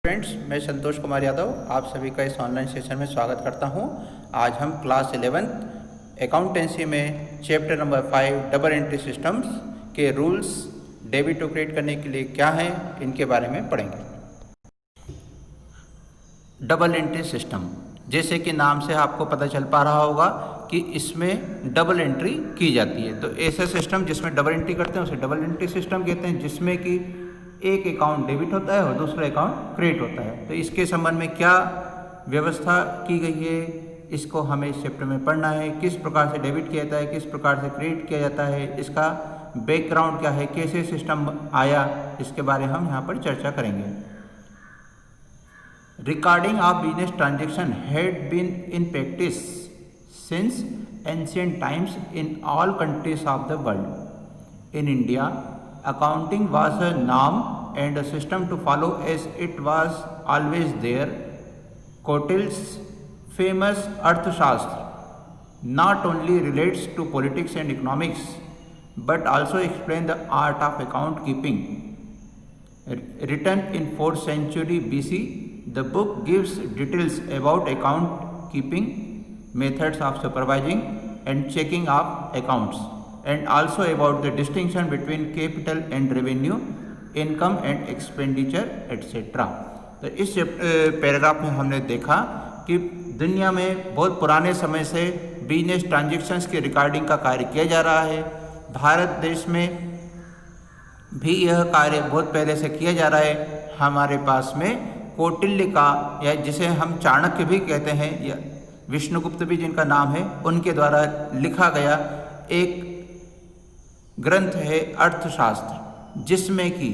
Friends, मैं संतोष कुमार यादव आप सभी का इस ऑनलाइन सेशन में स्वागत करता हूं। आज हम क्लास 11th अकाउंटेंसी में chapter number 5 double entry systems के रूल्स डेबिट टू क्रेडिट करने के लिए क्या हैं इनके बारे में पढ़ेंगे। डबल एंट्री सिस्टम, जैसे कि नाम से आपको पता चल पा रहा होगा कि इसमें डबल एंट्री की जाती है। तो ऐसा सिस्टम जिसमें डबल एंट्री करते हैं उसे डबल एंट्री सिस्टम कहते हैं, जिसमें कि एक अकाउंट डेबिट होता है और दूसरा अकाउंट क्रेडिट होता है। तो इसके संबंध में क्या व्यवस्था की गई है, इसको हमें इस चैप्टर में पढ़ना है। किस प्रकार से डेबिट किया जाता है, किस प्रकार से क्रेडिट किया जाता है, इसका बैकग्राउंड क्या है, कैसे सिस्टम आया, इसके बारे में हम यहाँ पर चर्चा करेंगे। Recording of business transaction had been in practice since ancient times in all countries of the world. In India accounting was a norm and a system to follow as it was always there. Cautil's famous Arthashastra not only relates to politics and economics but also explains the art of account keeping. Written in 4th century BC, the book gives details about account keeping, methods of supervising and checking of accounts, and also about the distinction between capital and revenue, income and expenditure etc. तो इस paragraph में हमने देखा कि दुनिया में बहुत पुराने समय से बिजनेस ट्रांजैक्शंस की रिकॉर्डिंग का कार्य किया जा रहा है। भारत देश में भी यह कार्य बहुत पहले से किया जा रहा है। हमारे पास में कौटिल्य का, या जिसे हम चाणक्य भी कहते हैं, या विष्णुगुप्त भी जिनका नाम है, उनके द्वारा लिखा गया एक ग्रंथ है अर्थशास्त्र, जिसमें कि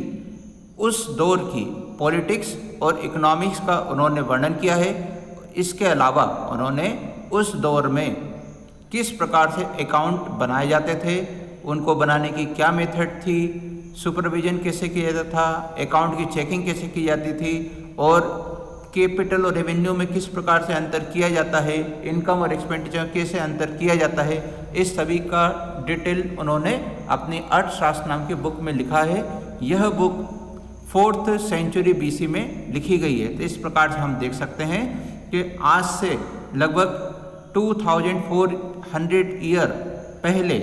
उस दौर की पॉलिटिक्स और इकोनॉमिक्स का उन्होंने वर्णन किया है। इसके अलावा उन्होंने उस दौर में किस प्रकार से अकाउंट बनाए जाते थे, उनको बनाने की क्या मेथड थी, सुपरविजन कैसे किया जाता था, अकाउंट की चेकिंग कैसे की जाती थी, और कैपिटल और रेवेन्यू में किस प्रकार से अंतर किया जाता है, इनकम और एक्सपेंडिचर कैसे अंतर किया जाता है, इस सभी का डिटेल उन्होंने अपनी अर्थशास्त्र नाम की बुक में लिखा है। यह बुक 4th सेंचुरी BC में लिखी गई है। तो इस प्रकार से हम देख सकते हैं कि आज से लगभग 2400 ईयर पहले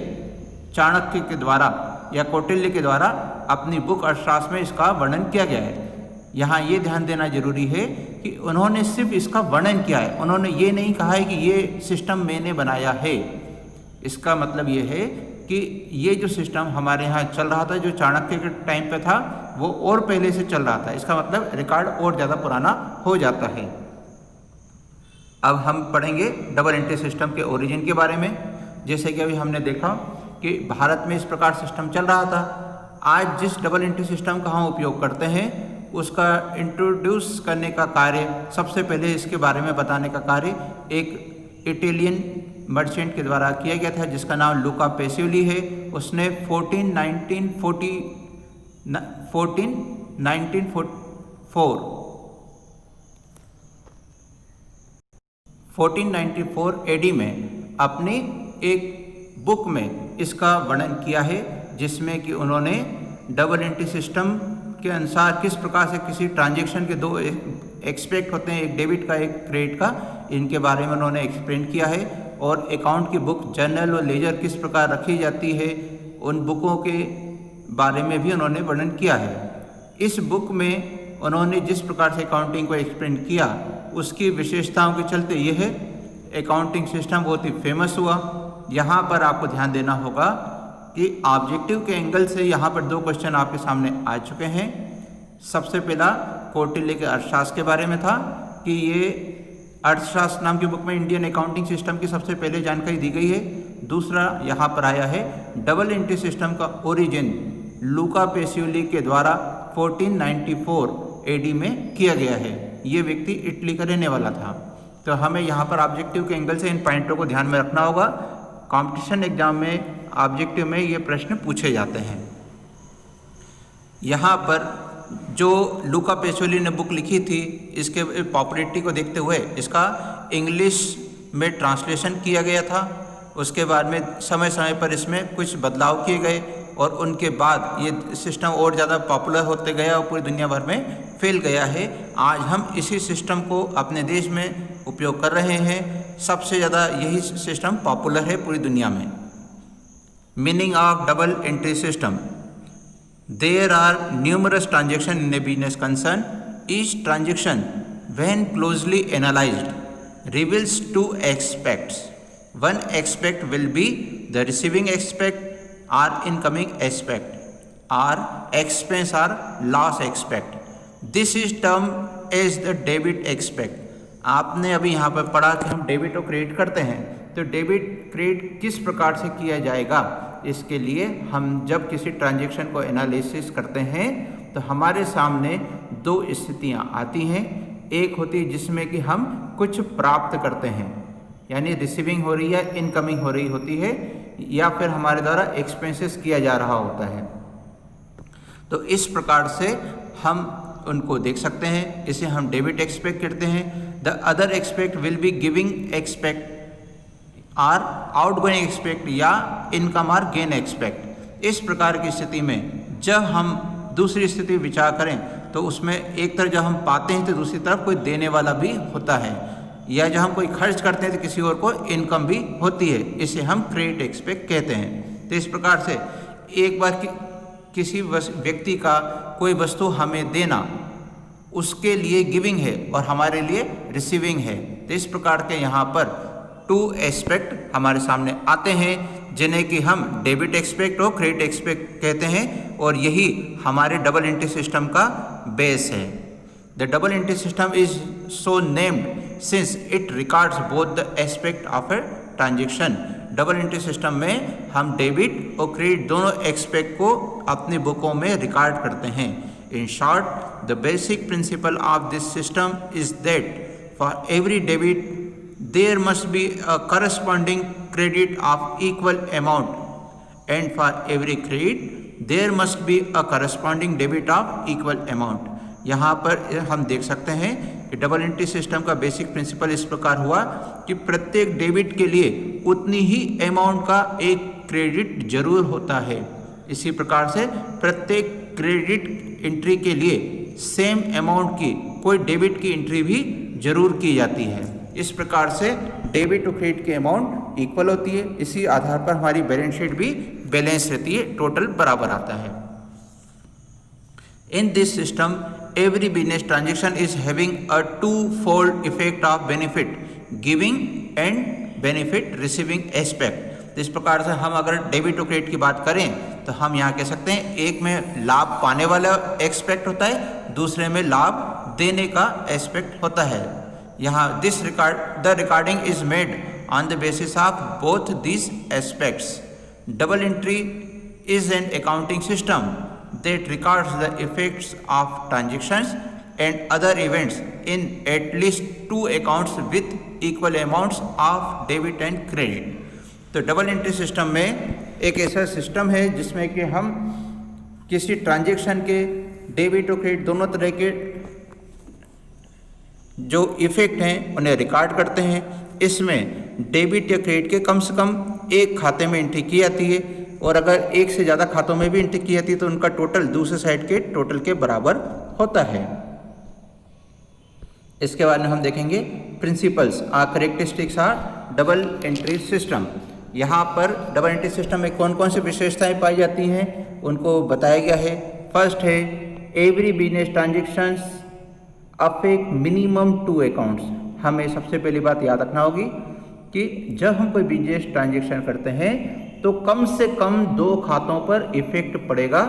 चाणक्य के द्वारा या कौटिल्य के द्वारा अपनी बुक अर्थशास्त्र में इसका वर्णन किया गया है। यहाँ ये ध्यान देना जरूरी है कि उन्होंने सिर्फ इसका वर्णन किया है, उन्होंने ये नहीं कहा है कि ये सिस्टम मैंने बनाया है। इसका मतलब ये है कि ये जो सिस्टम हमारे यहाँ चल रहा था, जो चाणक्य के टाइम पे था, वो और पहले से चल रहा था। इसका मतलब रिकॉर्ड और ज़्यादा पुराना हो जाता है। अब हम पढ़ेंगे डबल एंट्री सिस्टम के ओरिजिन के बारे में। जैसे कि अभी हमने देखा कि भारत में इस प्रकार सिस्टम चल रहा था। आज जिस डबल एंट्री सिस्टम का हम उपयोग करते हैं, उसका इंट्रोड्यूस करने का कार्य, सबसे पहले इसके बारे में बताने का कार्य एक इटालियन मर्चेंट के द्वारा किया गया था, जिसका नाम लुका पेसियोली है। उसने 1494 AD में अपनी एक बुक में इसका वर्णन किया है, जिसमें कि उन्होंने डबल एंट्री सिस्टम के अनुसार किस प्रकार से किसी ट्रांजैक्शन के दो एक्सपेक्ट होते हैं, एक डेबिट का एक क्रेडिट का, इनके बारे में उन्होंने एक्सप्लेन किया है। और अकाउंट की बुक, जर्नल और लेजर किस प्रकार रखी जाती है, उन बुकों के बारे में भी उन्होंने वर्णन किया है। इस बुक में उन्होंने जिस प्रकार से अकाउंटिंग को एक्सप्लेन किया, उसकी विशेषताओं के चलते यह अकाउंटिंग सिस्टम बहुत ही फेमस हुआ। यहाँ पर आपको ध्यान देना होगा कि ऑब्जेक्टिव के एंगल से यहाँ पर 2 क्वेश्चन आपके सामने आ चुके हैं। सबसे पहला कौटिल्य के अर्थशास्त्र के बारे में था कि ये अर्थशास्त्र नाम की बुक में इंडियन अकाउंटिंग सिस्टम की सबसे पहले जानकारी दी गई है। दूसरा यहाँ पर आया है डबल एंट्री सिस्टम का ओरिजिन लुका पेसियोली के द्वारा 1494 AD में किया गया है। ये व्यक्ति इटली का रहने वाला था। तो हमें यहाँ पर ऑब्जेक्टिव के एंगल से इन पॉइंटों को ध्यान में रखना होगा। कॉम्पिटिशन एग्जाम में ऑब्जेक्टिव में ये प्रश्न पूछे जाते हैं। यहाँ पर जो लुका पेसियोली ने बुक लिखी थी, इसके पॉपुलैरिटी को देखते हुए इसका इंग्लिश में ट्रांसलेशन किया गया था। उसके बाद में समय समय पर इसमें कुछ बदलाव किए गए। और उनके बाद ये सिस्टम और ज़्यादा पॉपुलर होते गया और पूरी दुनिया भर में फैल गया है। आज हम इसी सिस्टम को अपने देश में उपयोग कर रहे हैं। सबसे ज़्यादा यही सिस्टम पॉपुलर है पूरी दुनिया में। Meaning of double entry system: there are numerous transaction in a business concern. Each transaction when closely analyzed reveals two aspects. One aspect will be the receiving aspect or incoming aspect, or expense or loss aspect. This is termed as the debit aspect. आपने अभी यहाँ पर पढ़ा कि हम debit और credit करते हैं, तो डेबिट क्रेडिट किस प्रकार से किया जाएगा, इसके लिए हम जब किसी ट्रांजेक्शन को एनालिसिस करते हैं तो हमारे सामने दो स्थितियाँ आती हैं। एक होती है जिसमें कि हम कुछ प्राप्त करते हैं, यानी रिसीविंग हो रही है, इनकमिंग हो रही होती है, या फिर हमारे द्वारा एक्सपेंसेस किया जा रहा होता है। तो इस प्रकार से हम उनको देख सकते हैं, इसे हम डेबिट एक्सपेक्ट करते हैं। The other expect will be giving expect और आउटगोइंग एक्सपेक्ट या इनकम और गेन एक्सपेक्ट। इस प्रकार की स्थिति में जब हम दूसरी स्थिति विचार करें तो उसमें एक तरफ जब हम पाते हैं तो दूसरी तरफ कोई देने वाला भी होता है, या जब हम कोई खर्च करते हैं तो किसी और को इनकम भी होती है। इसे हम क्रेडिट एक्सपेक्ट कहते हैं। तो इस प्रकार से एक बार किसी व्यक्ति का कोई वस्तु हमें देना, उसके लिए गिविंग है और हमारे लिए रिसीविंग है। तो इस प्रकार के यहाँ पर टू एस्पेक्ट हमारे सामने आते हैं, जिन्हें कि हम डेबिट एक्सपेक्ट और क्रेडिट एक्सपेक्ट कहते हैं, और यही हमारे डबल एंट्री सिस्टम का बेस है। The double entry system is so named since it records both the aspect of a transaction. Double entry system में हम डेबिट और क्रेडिट दोनों एक्सपेक्ट को अपनी बुकों में रिकॉर्ड करते हैं। In short, the basic principle of this system is that for every debit there must be a corresponding credit of equal amount, and for every credit there must be a corresponding debit of equal amount. यहाँ पर हम देख सकते हैं कि double entry system का basic principle इस प्रकार हुआ कि प्रत्येक डेबिट के लिए उतनी ही अमाउंट का एक क्रेडिट जरूर होता है। इसी प्रकार से प्रत्येक क्रेडिट एंट्री के लिए सेम अमाउंट की कोई डेबिट की एंट्री भी जरूर की जाती है। इस प्रकार से डेबिट और क्रेडिट की अमाउंट इक्वल होती है। इसी आधार पर हमारी बैलेंस शीट भी बैलेंस रहती है, टोटल बराबर आता है। In this system every business transaction is having a two fold effect of benefit giving and benefit receiving aspect. तो इस प्रकार से हम अगर डेबिट और क्रेडिट की बात करें तो हम यहाँ कह सकते हैं, एक में लाभ पाने वाला एक्सपेक्ट होता है, दूसरे में लाभ देने का एस्पेक्ट होता है। यहाँ the recording is made on the basis of both this aspects. Double entry is an accounting system that records the effects of transactions and other events in at least two accounts with equal amounts of debit and credit. तो double entry system में एक ऐसा system है जिसमें कि हम किसी transaction के डेबिट और क्रेडिट दोनों तरह के जो इफेक्ट हैं उन्हें रिकॉर्ड करते हैं। इसमें डेबिट या क्रेडिट के कम से कम एक खाते में एंट्री की जाती है, और अगर एक से ज़्यादा खातों में भी एंट्री की जाती है तो उनका टोटल दूसरे साइड के टोटल के बराबर होता है। इसके बारे में हम देखेंगे प्रिंसिपल्स और characteristics of double entry system. यहाँ पर डबल एंट्री सिस्टम में कौन कौन सी विशेषताएं पाई जाती हैं उनको बताया गया है। फर्स्ट है every business transactions affect minimum two accounts. हमें सबसे पहली बात याद रखना होगी कि जब हम कोई बिजनेस ट्रांजेक्शन करते हैं तो कम से कम दो खातों पर इफेक्ट पड़ेगा,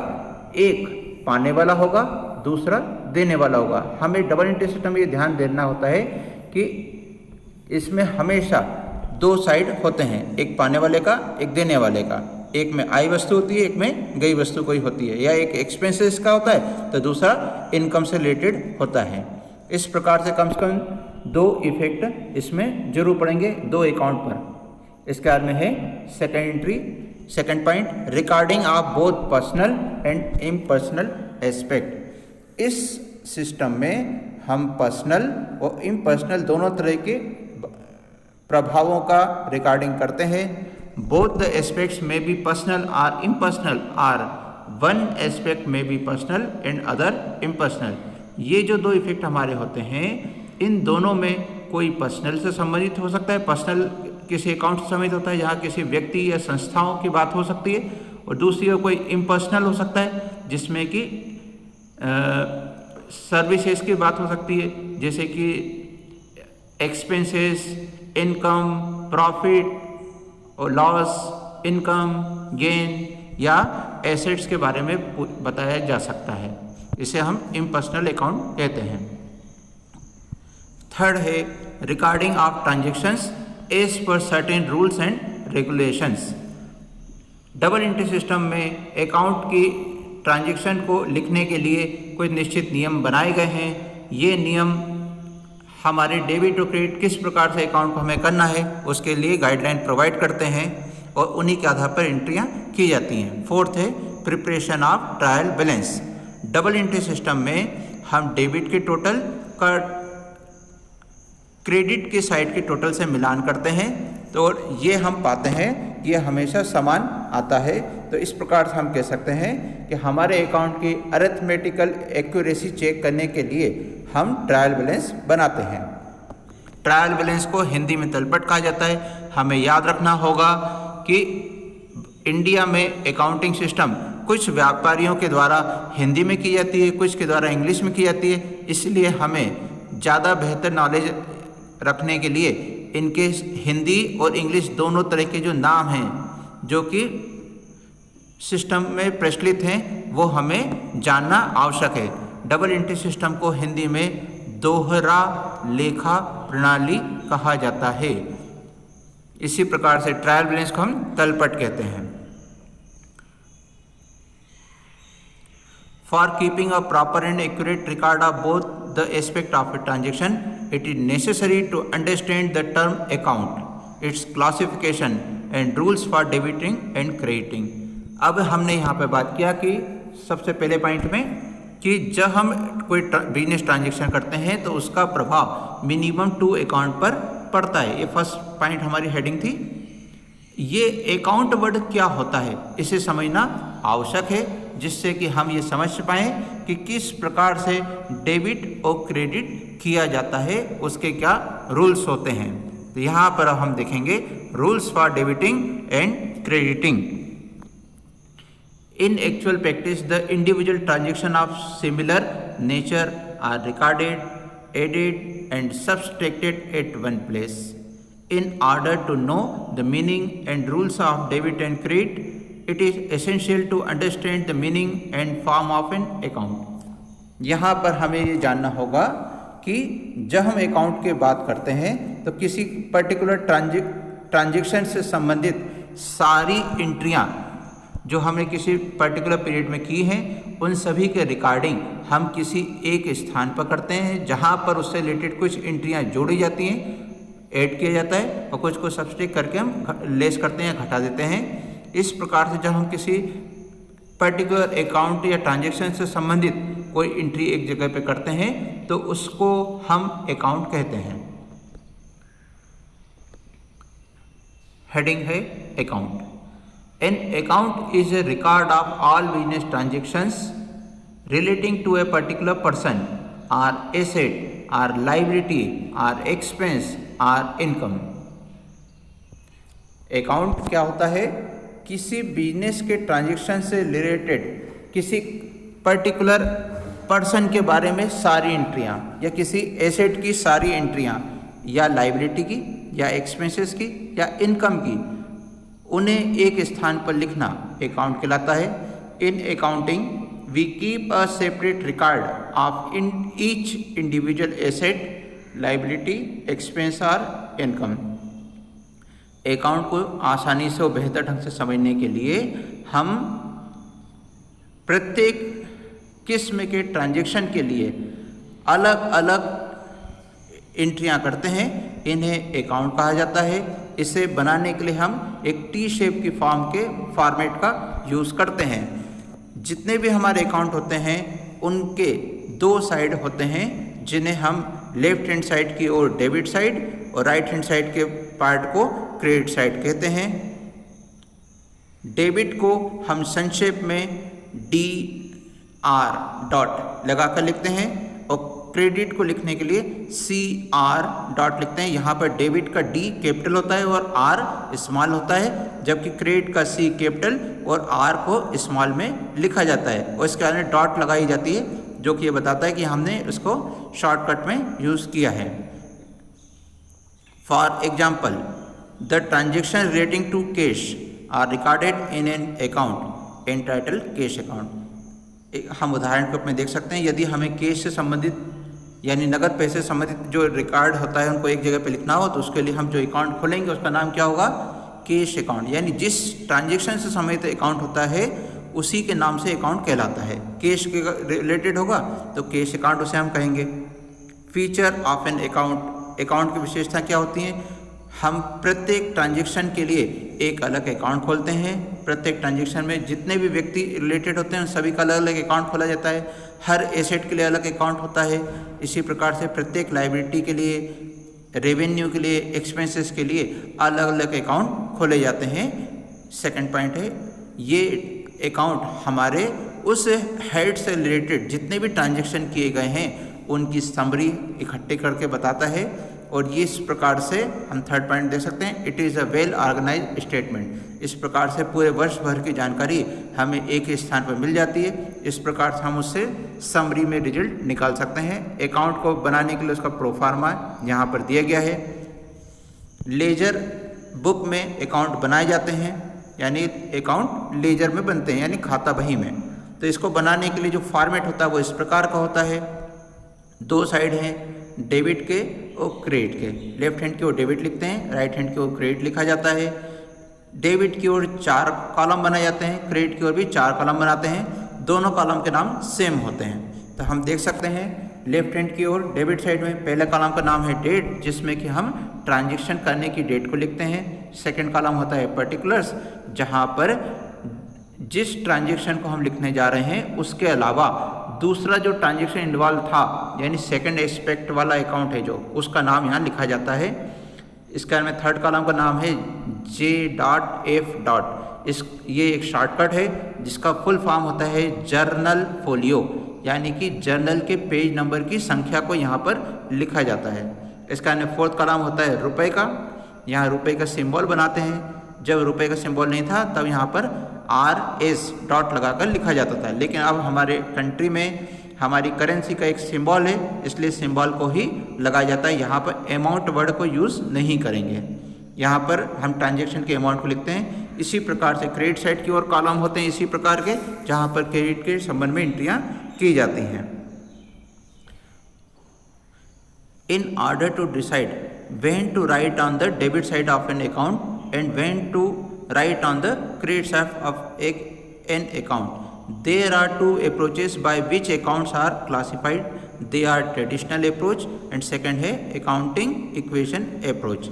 एक पाने वाला होगा, दूसरा देने वाला होगा। हमें डबल एंट्री सिस्टम में ये ध्यान देना होता है कि इसमें हमेशा दो साइड होते हैं, एक पाने वाले का, एक देने वाले का। एक में आई वस्तु होती है, एक में गई वस्तु कोई होती है, या एक एक्सपेंसेस का होता है तो दूसरा इनकम से रिलेटेड होता है। इस प्रकार से कम दो इफेक्ट इसमें जरूर पड़ेंगे दो अकाउंट पर। इसके बाद में है second point recording of both personal and impersonal aspect. इस सिस्टम में हम पर्सनल और इम्पर्सनल दोनों तरह के प्रभावों का रिकॉर्डिंग करते हैं। both the aspects may be personal or impersonal or one aspect may be personal and other impersonal। ये जो दो इफेक्ट हमारे होते हैं, इन दोनों में कोई पर्सनल से संबंधित हो सकता है, पर्सनल किसी अकाउंट से संबंधित होता है, यहाँ किसी व्यक्ति या संस्थाओं की बात हो सकती है, और दूसरी ओर कोई इम्पर्सनल हो सकता है जिसमें कि सर्विसेज की बात हो सकती है, जैसे कि एक्सपेंसेस, इनकम, प्रॉफिट और लॉस, इनकम, गेन या एसेट्स के बारे में बताया जा सकता है। इसे हम इम्पर्सनल अकाउंट कहते हैं। थर्ड है recording of transactions as per certain rules and regulations. Double entry system में अकाउंट की ट्रांजैक्शन को लिखने के लिए कुछ निश्चित नियम बनाए गए हैं। ये नियम हमारे डेबिट और क्रेडिट किस प्रकार से अकाउंट को हमें करना है उसके लिए गाइडलाइन प्रोवाइड करते हैं और उन्हीं के आधार पर एंट्रियां की जाती हैं। फोर्थ है preparation of trial balance. Double entry system में हम डेबिट के टोटल का क्रेडिट की साइड के टोटल से मिलान करते हैं, तो ये हम पाते हैं कि ये हमेशा समान आता है। तो इस प्रकार से हम कह सकते हैं कि हमारे अकाउंट की अरिथमेटिकल एक्यूरेसी चेक करने के लिए हम ट्रायल बैलेंस बनाते हैं। ट्रायल बैलेंस को हिंदी में तलपट कहा जाता है। हमें याद रखना होगा कि इंडिया में अकाउंटिंग सिस्टम कुछ व्यापारियों के द्वारा हिंदी में की जाती है, कुछ के द्वारा इंग्लिश में की जाती है। इसलिए हमें ज़्यादा बेहतर नॉलेज रखने के लिए इनके हिंदी और इंग्लिश दोनों तरह के जो नाम हैं जो कि सिस्टम में प्रचलित हैं वो हमें जानना आवश्यक है। डबल एंट्री सिस्टम को हिंदी में दोहरा लेखा प्रणाली कहा जाता है। इसी प्रकार से ट्रायल बैलेंस को हम तलपट कहते हैं। For keeping a proper and accurate record of both the aspect of a transaction, it is necessary to understand the term account, its classification and rules for debiting and crediting। अब हमने यहाँ पे बात किया कि सबसे पहले पॉइंट में कि जब हम कोई बिजनेस ट्रांजेक्शन करते हैं तो उसका प्रभाव मिनिमम 2 अकाउंट पर पड़ता है। ये फर्स्ट पॉइंट हमारी हेडिंग थी। ये अकाउंट वर्ड क्या होता है इसे समझना आवश्यक है, जिससे कि हम ये समझ पाएँ कि किस प्रकार से डेबिट और क्रेडिट किया जाता है, उसके क्या रूल्स होते हैं। तो यहाँ पर हम देखेंगे rules for debiting and crediting. In actual practice the individual transaction of similar nature are recorded, added and subtracted at one place. In order to know the meaning and rules of debit and credit, it is essential to understand the meaning and form of an account। यहाँ पर हमें ये जानना होगा कि जब हम account की बात करते हैं तो किसी पर्टिकुलर ट्रांजेक्शन से संबंधित सारी एंट्रियाँ जो हमने किसी पर्टिकुलर पीरियड में की हैं उन सभी के रिकॉर्डिंग हम किसी एक स्थान पर करते हैं, जहाँ पर उससे रिलेटेड कुछ एंट्रियाँ जोड़ी जाती हैं, ऐड किया जाता है और कुछ को सब्सट्रैक्ट करके हम लेस करते हैं, घटा देते हैं। इस प्रकार से जब हम किसी पर्टिकुलर अकाउंट या ट्रांजैक्शन से संबंधित कोई एंट्री एक जगह पे करते हैं तो उसको हम अकाउंट कहते हैं। हेडिंग है account. An account is a record of all business transactions relating to a particular person or asset or liability or expense or income. Account क्या होता है? किसी बिजनेस के ट्रांजैक्शन से रिलेटेड किसी पर्टिकुलर पर्सन के बारे में सारी एंट्रियां या किसी एसेट की सारी एंट्रियां या लाइबिलिटी की या एक्सपेंसेस की या इनकम की, उन्हें एक स्थान पर लिखना अकाउंट कहलाता है। In accounting we keep a separate record of in each individual asset, liability, expense और इनकम। अकाउंट को आसानी से और बेहतर ढंग से समझने के लिए हम प्रत्येक किस्म के ट्रांजैक्शन के लिए अलग अलग एंट्रियां करते हैं, इन्हें अकाउंट कहा जाता है। इसे बनाने के लिए हम एक टी शेप की फॉर्मेट का यूज़ करते हैं। जितने भी हमारे अकाउंट होते हैं उनके 2 साइड होते हैं, जिन्हें हम लेफ्ट हैंड साइड की ओर डेबिट साइड और राइट हैंड साइड के पार्ट को क्रेडिट साइड कहते हैं। डेबिट को हम संक्षेप में DR डॉट लगाकर लिखते हैं और क्रेडिट को लिखने के लिए CR डॉट लिखते हैं। यहाँ पर डेबिट का D कैपिटल होता है और R स्मॉल होता है, जबकि क्रेडिट का C कैपिटल और R को स्मॉल में लिखा जाता है और इसके आगे डॉट लगाई जाती है, जो कि ये बताता है कि हमने उसको शॉर्टकट में यूज़ किया है। For example, the transaction relating to cash are recorded in an account entitled cash account. हम उदाहरण के रूप में देख सकते हैं, यदि हमें कैश से संबंधित यानी नगद पैसे से संबंधित जो रिकॉर्ड होता है उनको एक जगह पे लिखना हो, तो उसके लिए हम जो अकाउंट खोलेंगे उसका नाम क्या होगा? Cash account. यानी जिस ट्रांजेक्शन से संबंधित अकाउंट होता है उसी के नाम से अकाउंट कहलाता है। कैश के रिलेटेड होगा तो कैश अकाउंट उसे हम कहेंगे। Feature of an account, account की विशेषता क्या होती है? हम प्रत्येक ट्रांजेक्शन के लिए एक अलग अकाउंट खोलते हैं। प्रत्येक ट्रांजेक्शन में जितने भी व्यक्ति रिलेटेड होते हैं सभी का अलग अलग अकाउंट खोला जाता है। हर एसेट के लिए अलग अकाउंट होता है। इसी प्रकार से प्रत्येक लायबिलिटी के लिए, रेवेन्यू के लिए, एक्सपेंसेस के लिए अलग अलग अकाउंट खोले जाते हैं। सेकंड पॉइंट है, ये अकाउंट हमारे उस हेड से रिलेटेड जितने भी ट्रांजेक्शन किए गए हैं उनकी समरी इकट्ठे करके बताता है। और ये इस प्रकार से हम थर्ड पॉइंट देख सकते हैं, it is a well organised statement. इस प्रकार से पूरे वर्ष भर की जानकारी हमें एक ही स्थान पर मिल जाती है। इस प्रकार से हम उससे समरी में रिजल्ट निकाल सकते हैं। अकाउंट को बनाने के लिए उसका प्रोफार्मा यहाँ पर दिया गया है। लेजर बुक में अकाउंट बनाए जाते हैं, यानी अकाउंट लेजर में बनते हैं, यानी खाता बही में। तो इसको बनाने के लिए जो फॉर्मेट होता है वो इस प्रकार का होता है। दो साइड हैं डेबिट के और क्रेडिट के। लेफ्ट हैंड की ओर डेबिट लिखते हैं, राइट हैंड की ओर क्रेडिट लिखा जाता है। डेबिट की ओर 4 कॉलम बनाए जाते हैं, क्रेडिट की ओर भी 4 कॉलम बनाते हैं। दोनों कॉलम के नाम सेम होते हैं। तो हम देख सकते हैं लेफ्ट हैंड की ओर डेबिट साइड में पहले कॉलम का नाम है डेट, जिसमें कि हम ट्रांजेक्शन करने की डेट को लिखते हैं। सेकंड कॉलम होता है पर्टिकुलर्स, जहां पर जिस ट्रांजेक्शन को हम लिखने जा रहे हैं उसके अलावा दूसरा जो ट्रांजेक्शन इन्वॉल्व था, यानी सेकंड एस्पेक्ट वाला अकाउंट है जो, उसका नाम यहाँ लिखा जाता है। इसका में थर्ड कॉलम का नाम है J.F. ये एक शॉर्टकट है जिसका फुल फॉर्म होता है जर्नल फोलियो, यानी कि जर्नल के पेज नंबर की संख्या को यहाँ पर लिखा जाता है। इसका फोर्थ कॉलम होता है रुपए का, यहाँ रुपए का सिंबल बनाते हैं। जब रुपए का सिंबल नहीं था तब यहाँ पर RS डॉट लगाकर लिखा जाता था, लेकिन अब हमारे कंट्री में हमारी करेंसी का एक सिंबल है, इसलिए सिंबल को ही लगाया जाता है। यहाँ पर अमाउंट वर्ड को यूज़ नहीं करेंगे। यहाँ पर हम ट्रांजेक्शन के अमाउंट को लिखते हैं। इसी प्रकार से क्रेडिट साइड की ओर कॉलम होते हैं इसी प्रकार के, जहाँ पर क्रेडिट के संबंध में एंट्रियाँ की जाती हैं। In order to decide when to write on the debit side of an account and when to write on the credit side of an account, there are two approaches by which accounts are classified. They are traditional approach and second है accounting equation approach.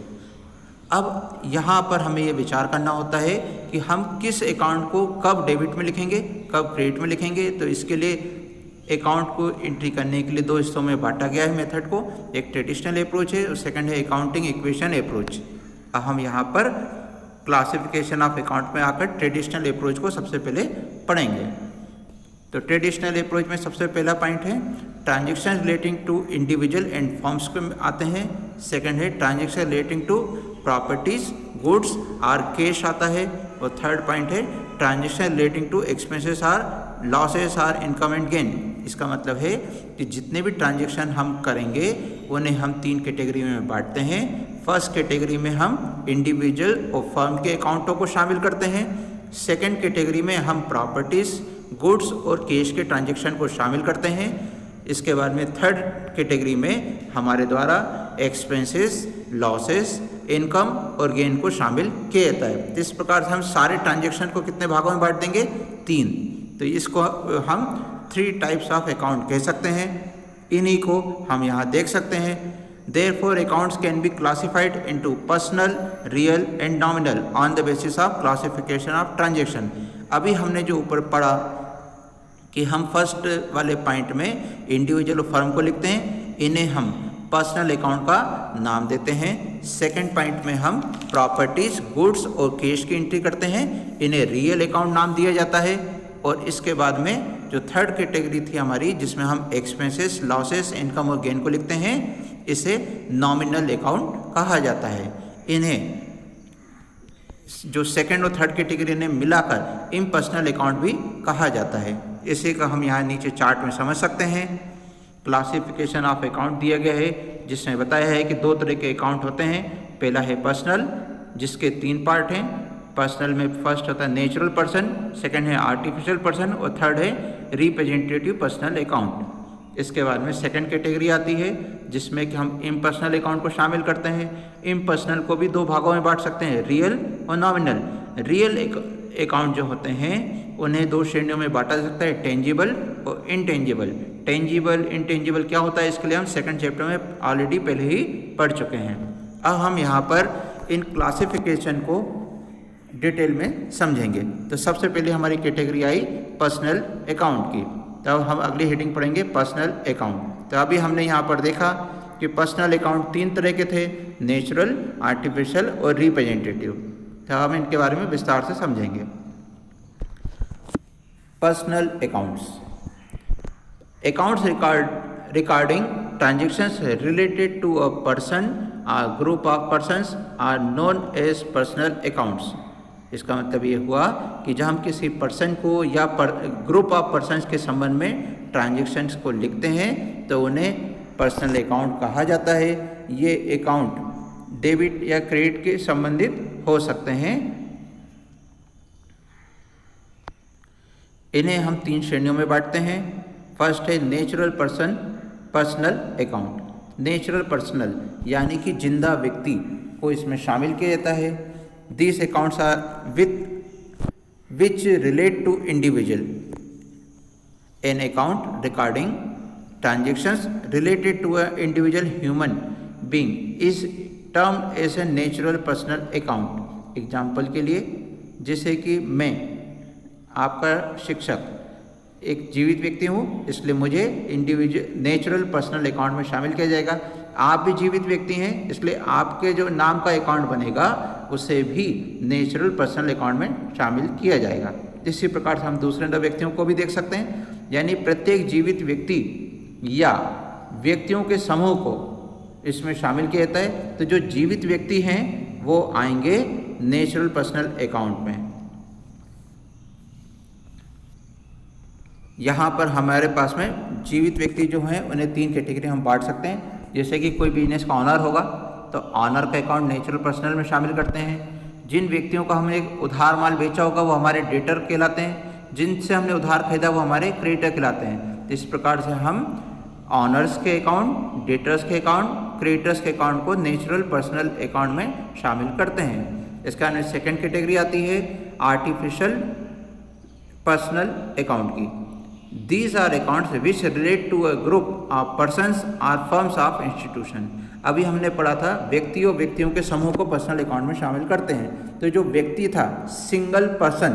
अब यहाँ पर हमें ये विचार करना होता है कि हम किस अकाउंट को कब डेबिट में लिखेंगे, कब क्रेडिट में लिखेंगे। तो इसके लिए अकाउंट को एंट्री करने के लिए 2 हिस्सों में बांटा गया है मेथड को। एक ट्रेडिशनल अप्रोच है और सेकंड है अकाउंटिंग इक्वेशन अप्रोच। अब हम यहाँ पर क्लासिफिकेशन ऑफ अकाउंट में आकर ट्रेडिशनल अप्रोच को सबसे पहले पढ़ेंगे। तो ट्रेडिशनल अप्रोच में सबसे पहला पॉइंट है transaction relating to individual and firms को आते हैं। सेकंड है transaction relating to properties, goods और कैश आता है। और थर्ड पॉइंट है transaction relating to expenses or losses or income and gain. इसका मतलब है कि जितने भी ट्रांजेक्शन हम करेंगे उन्हें हम 3 कैटेगरी में बांटते हैं। फर्स्ट कैटेगरी में हम इंडिविजुअल और फर्म के अकाउंटों को शामिल करते हैं। सेकंड कैटेगरी में हम प्रॉपर्टीज, गुड्स और कैश के ट्रांजेक्शन को शामिल करते हैं। इसके बाद में थर्ड कैटेगरी में हमारे द्वारा एक्सपेंसेस, लॉसेस, इनकम और गेन को शामिल किया जाता है। इस प्रकार से हम सारे ट्रांजेक्शन को कितने भागों में बांट देंगे? 3। तो इसको हम 3 टाइप्स ऑफ अकाउंट कह सकते हैं। इन्हीं को हम यहाँ देख सकते हैं। Therefore, accounts can be classified into personal, real and nominal on the basis of classification of transaction. अभी हमने जो ऊपर पढ़ा कि हम फर्स्ट वाले पॉइंट में इंडिविजुअल और फर्म को लिखते हैं, इन्हें हम पर्सनल अकाउंट का नाम देते हैं। सेकंड पॉइंट में हम प्रॉपर्टीज, गुड्स और कैश की एंट्री करते हैं, इन्हें रियल अकाउंट नाम दिया जाता है। और इसके बाद में जो थर्ड कैटेगरी थी हमारी, जिसमें हम एक्सपेंसेस, लॉसेस, इनकम और गेन को लिखते हैं, इसे नॉमिनल अकाउंट कहा जाता है। इन्हें जो सेकंड और थर्ड कैटेगरी ने मिलाकर इम्पर्सनल अकाउंट भी कहा जाता है। इसे का हम यहाँ नीचे चार्ट में समझ सकते हैं। क्लासिफिकेशन ऑफ अकाउंट दिया गया है, जिसमें बताया है कि दो तरह के अकाउंट होते हैं। पहला है पर्सनल, जिसके 3 पार्ट हैं। पर्सनल में फर्स्ट होता है नेचुरल पर्सन, सेकंड है आर्टिफिशियल पर्सन और थर्ड है रिप्रेजेंटेटिव पर्सनल अकाउंट। इसके बाद में सेकंड कैटेगरी आती है, जिसमें कि हम इम्पर्सनल अकाउंट को शामिल करते हैं। इम्पर्सनल को भी 2 भागों में बांट सकते हैं, रियल और नॉमिनल। रियल अकाउंट जो होते हैं उन्हें 2 श्रेणियों में बांटा जा सकता है, टेंजिबल और इनटेंजिबल। टेंजिबल, इनटेंजिबल क्या होता है, इसके लिए हम सेकंड चैप्टर में ऑलरेडी पहले ही पढ़ चुके हैं। अब हम यहाँ पर इन क्लासिफिकेशन को डिटेल में समझेंगे। तो सबसे पहले हमारी कैटेगरी आई पर्सनल अकाउंट की। तब हम अगली हेडिंग पढ़ेंगे पर्सनल अकाउंट। तो अभी हमने यहाँ पर देखा कि पर्सनल अकाउंट 3 तरह के थे, नेचुरल, आर्टिफिशियल और रिप्रेजेंटेटिव। तो हम इनके बारे में विस्तार से समझेंगे। Personal accounts recording transactions related to a person और group of persons are known as personal accounts. इसका मतलब ये हुआ कि जब हम किसी पर्सन को या ग्रुप ऑफ पर्सन्स के संबंध में ट्रांजेक्शन्स को लिखते हैं तो उन्हें पर्सनल अकाउंट कहा जाता है। ये अकाउंट डेबिट या क्रेडिट के संबंधित हो सकते हैं। इन्हें हम 3 श्रेणियों में बांटते हैं। फर्स्ट है natural personal account. Natural personal यानी कि जिंदा व्यक्ति को इसमें शामिल किया जाता है। These accounts are which relate to individual. An account recording transactions related to an individual human being is termed as a natural personal account. Example के लिए, जैसे कि मैं आपका शिक्षक एक जीवित व्यक्ति हूँ, इसलिए मुझे इंडिविजुअल नेचुरल पर्सनल अकाउंट में शामिल किया जाएगा। आप भी जीवित व्यक्ति हैं, इसलिए आपके जो नाम का अकाउंट बनेगा उसे भी नेचुरल पर्सनल अकाउंट में शामिल किया जाएगा। इसी प्रकार से हम दूसरे व्यक्तियों को भी देख सकते हैं, यानी प्रत्येक जीवित व्यक्ति या व्यक्तियों के समूह को इसमें शामिल किया जाता है। तो जो जीवित व्यक्ति हैं वो आएंगे नेचुरल पर्सनल अकाउंट में। यहाँ पर हमारे पास में जीवित व्यक्ति जो हैं उन्हें 3 कैटेगरी हम बांट सकते हैं। जैसे कि कोई बिजनेस का ऑनर होगा तो ऑनर का अकाउंट नेचुरल पर्सनल में शामिल करते हैं। जिन व्यक्तियों का हमने उधार माल बेचा होगा वो हमारे डेटर कहलाते हैं। जिनसे हमने उधार खरीदा वो हमारे क्रेडिटर कहलाते हैं। तो इस प्रकार से हम ऑनर्स के अकाउंट, डेटर्स के अकाउंट, क्रेडिटर्स के अकाउंट को नेचुरल पर्सनल अकाउंट में शामिल करते हैं। इसका सेकंड कैटेगरी आती है आर्टिफिशियल पर्सनल अकाउंट की। These are accounts which relate to a group of persons or firms of institution. अभी हमने पढ़ा था व्यक्तियों के समूह को पर्सनल अकाउंट में शामिल करते हैं। तो जो व्यक्ति था सिंगल पर्सन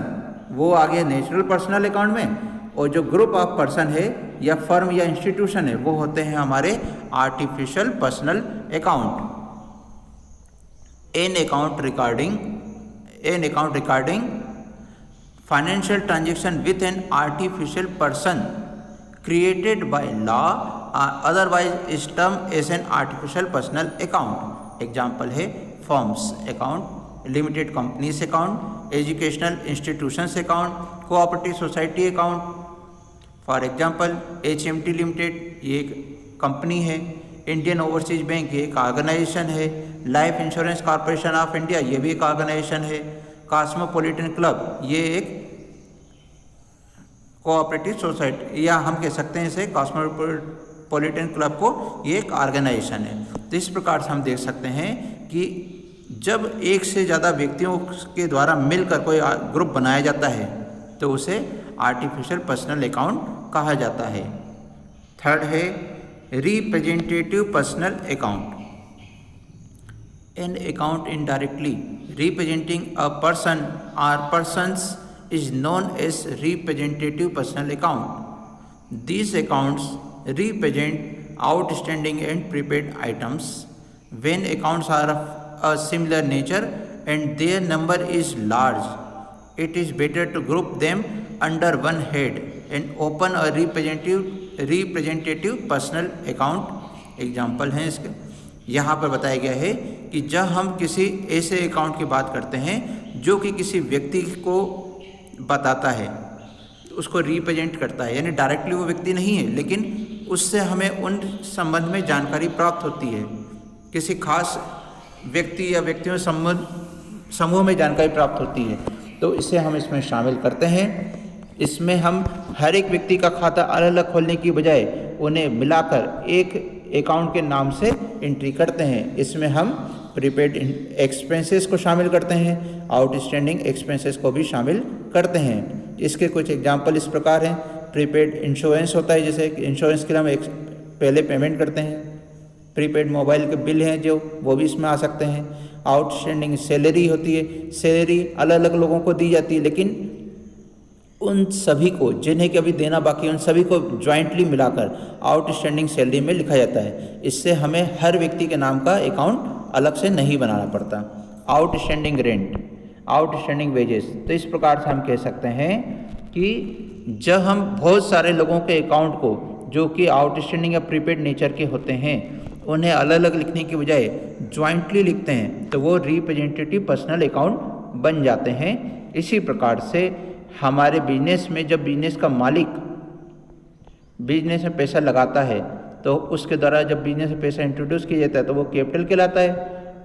वो आ गया नेचुरल पर्सनल अकाउंट में, और जो ग्रुप ऑफ पर्सन है या फर्म या इंस्टीट्यूशन है वो होते हैं हमारे artificial personal account. An account recording financial transaction with an artificial person created by law or otherwise is termed as an artificial personal account. Example है firms account, limited companies account, educational institutions account, cooperative society account. For example HMT Limited ये एक company है, Indian overseas bank ये एक organisation है, life insurance corporation of India ये भी एक ऑर्गेनाइजेशन है, कॉस्मोपॉलिटन क्लब ये एक कोऑपरेटिव सोसाइटी, या हम कह सकते हैं इसे कॉस्मोपॉलिटन क्लब को, ये एक ऑर्गेनाइजेशन है। तो इस प्रकार से हम देख सकते हैं कि जब एक से ज़्यादा व्यक्तियों के द्वारा मिलकर कोई ग्रुप बनाया जाता है तो उसे आर्टिफिशियल पर्सनल अकाउंट कहा जाता है। थर्ड है representative personal account. An account indirectly representing a person or persons is known as representative personal account. These accounts represent outstanding and prepaid items. When accounts are a similar nature and their number is large, it is better to group them under one head and open a representative personal account। Example हैं इसके। यहाँ पर बताया गया है कि जब हम किसी ऐसे अकाउंट की बात करते हैं जो कि किसी व्यक्ति को बताता है, उसको रिप्रेजेंट करता है, यानी डायरेक्टली वो व्यक्ति नहीं है लेकिन उससे हमें उन संबंध में जानकारी प्राप्त होती है, किसी खास व्यक्ति या व्यक्तियों समूह में जानकारी प्राप्त होती है, तो इसे हम इसमें शामिल करते हैं। इसमें हम हर एक व्यक्ति का खाता अलग अलग खोलने की बजाय उन्हें मिलाकर एक अकाउंट के नाम से एंट्री करते हैं। इसमें हम प्रीपेड एक्सपेंसेस को शामिल करते हैं, आउटस्टैंडिंग एक्सपेंसेस को भी शामिल करते हैं। इसके कुछ एग्जाम्पल इस प्रकार हैं। प्रीपेड इंश्योरेंस होता है, जैसे इंश्योरेंस के लिए हम पहले पेमेंट करते हैं। प्रीपेड मोबाइल के बिल हैं जो, वो भी इसमें आ सकते हैं। आउटस्टैंडिंग सैलरी होती है, सैलरी अलग अलग लोगों को दी जाती है लेकिन उन सभी को जिन्हें कि अभी देना बाकी है उन सभी को ज्वाइंटली मिलाकर आउटस्टैंडिंग सैलरी में लिखा जाता है। इससे हमें हर व्यक्ति के नाम का अकाउंट अलग से नहीं बनाना पड़ता। आउटस्टैंडिंग रेंट, आउटस्टैंडिंग वेजेस, तो इस प्रकार से हम कह सकते हैं कि जब हम बहुत सारे लोगों के अकाउंट को जो कि आउटस्टैंडिंग या प्रीपेड नेचर के होते हैं उन्हें अलग अलग लिखने की बजाय ज्वाइंटली लिखते हैं तो वो रिप्रेजेंटेटिव पर्सनल अकाउंट बन जाते हैं। इसी प्रकार से हमारे बिजनेस में जब बिजनेस का मालिक बिजनेस में पैसा लगाता है तो उसके द्वारा जब बिजनेस में पैसा इंट्रोड्यूस किया जाता है तो वो कैपिटल कहलाता है,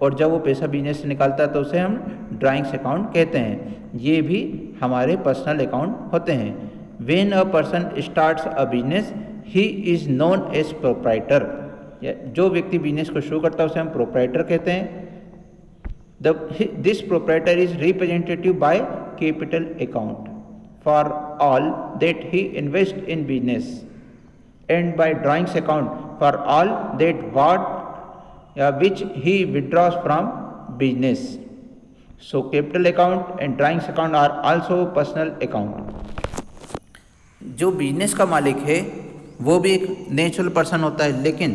और जब वो पैसा बिजनेस से निकालता है तो उसे हम ड्राइंग्स अकाउंट कहते हैं। ये भी हमारे पर्सनल अकाउंट होते हैं। When a person starts a business he is known as proprietor, जो व्यक्ति बिजनेस को शुरू करता है उसे हम प्रोप्राइटर कहते हैं। This proprietor is representative by capital account for all that he invests in business and by drawings account for all that which he withdraws from business. So capital account and drawings account are also personal account. जो business का मालिक है वो भी एक natural person होता है, लेकिन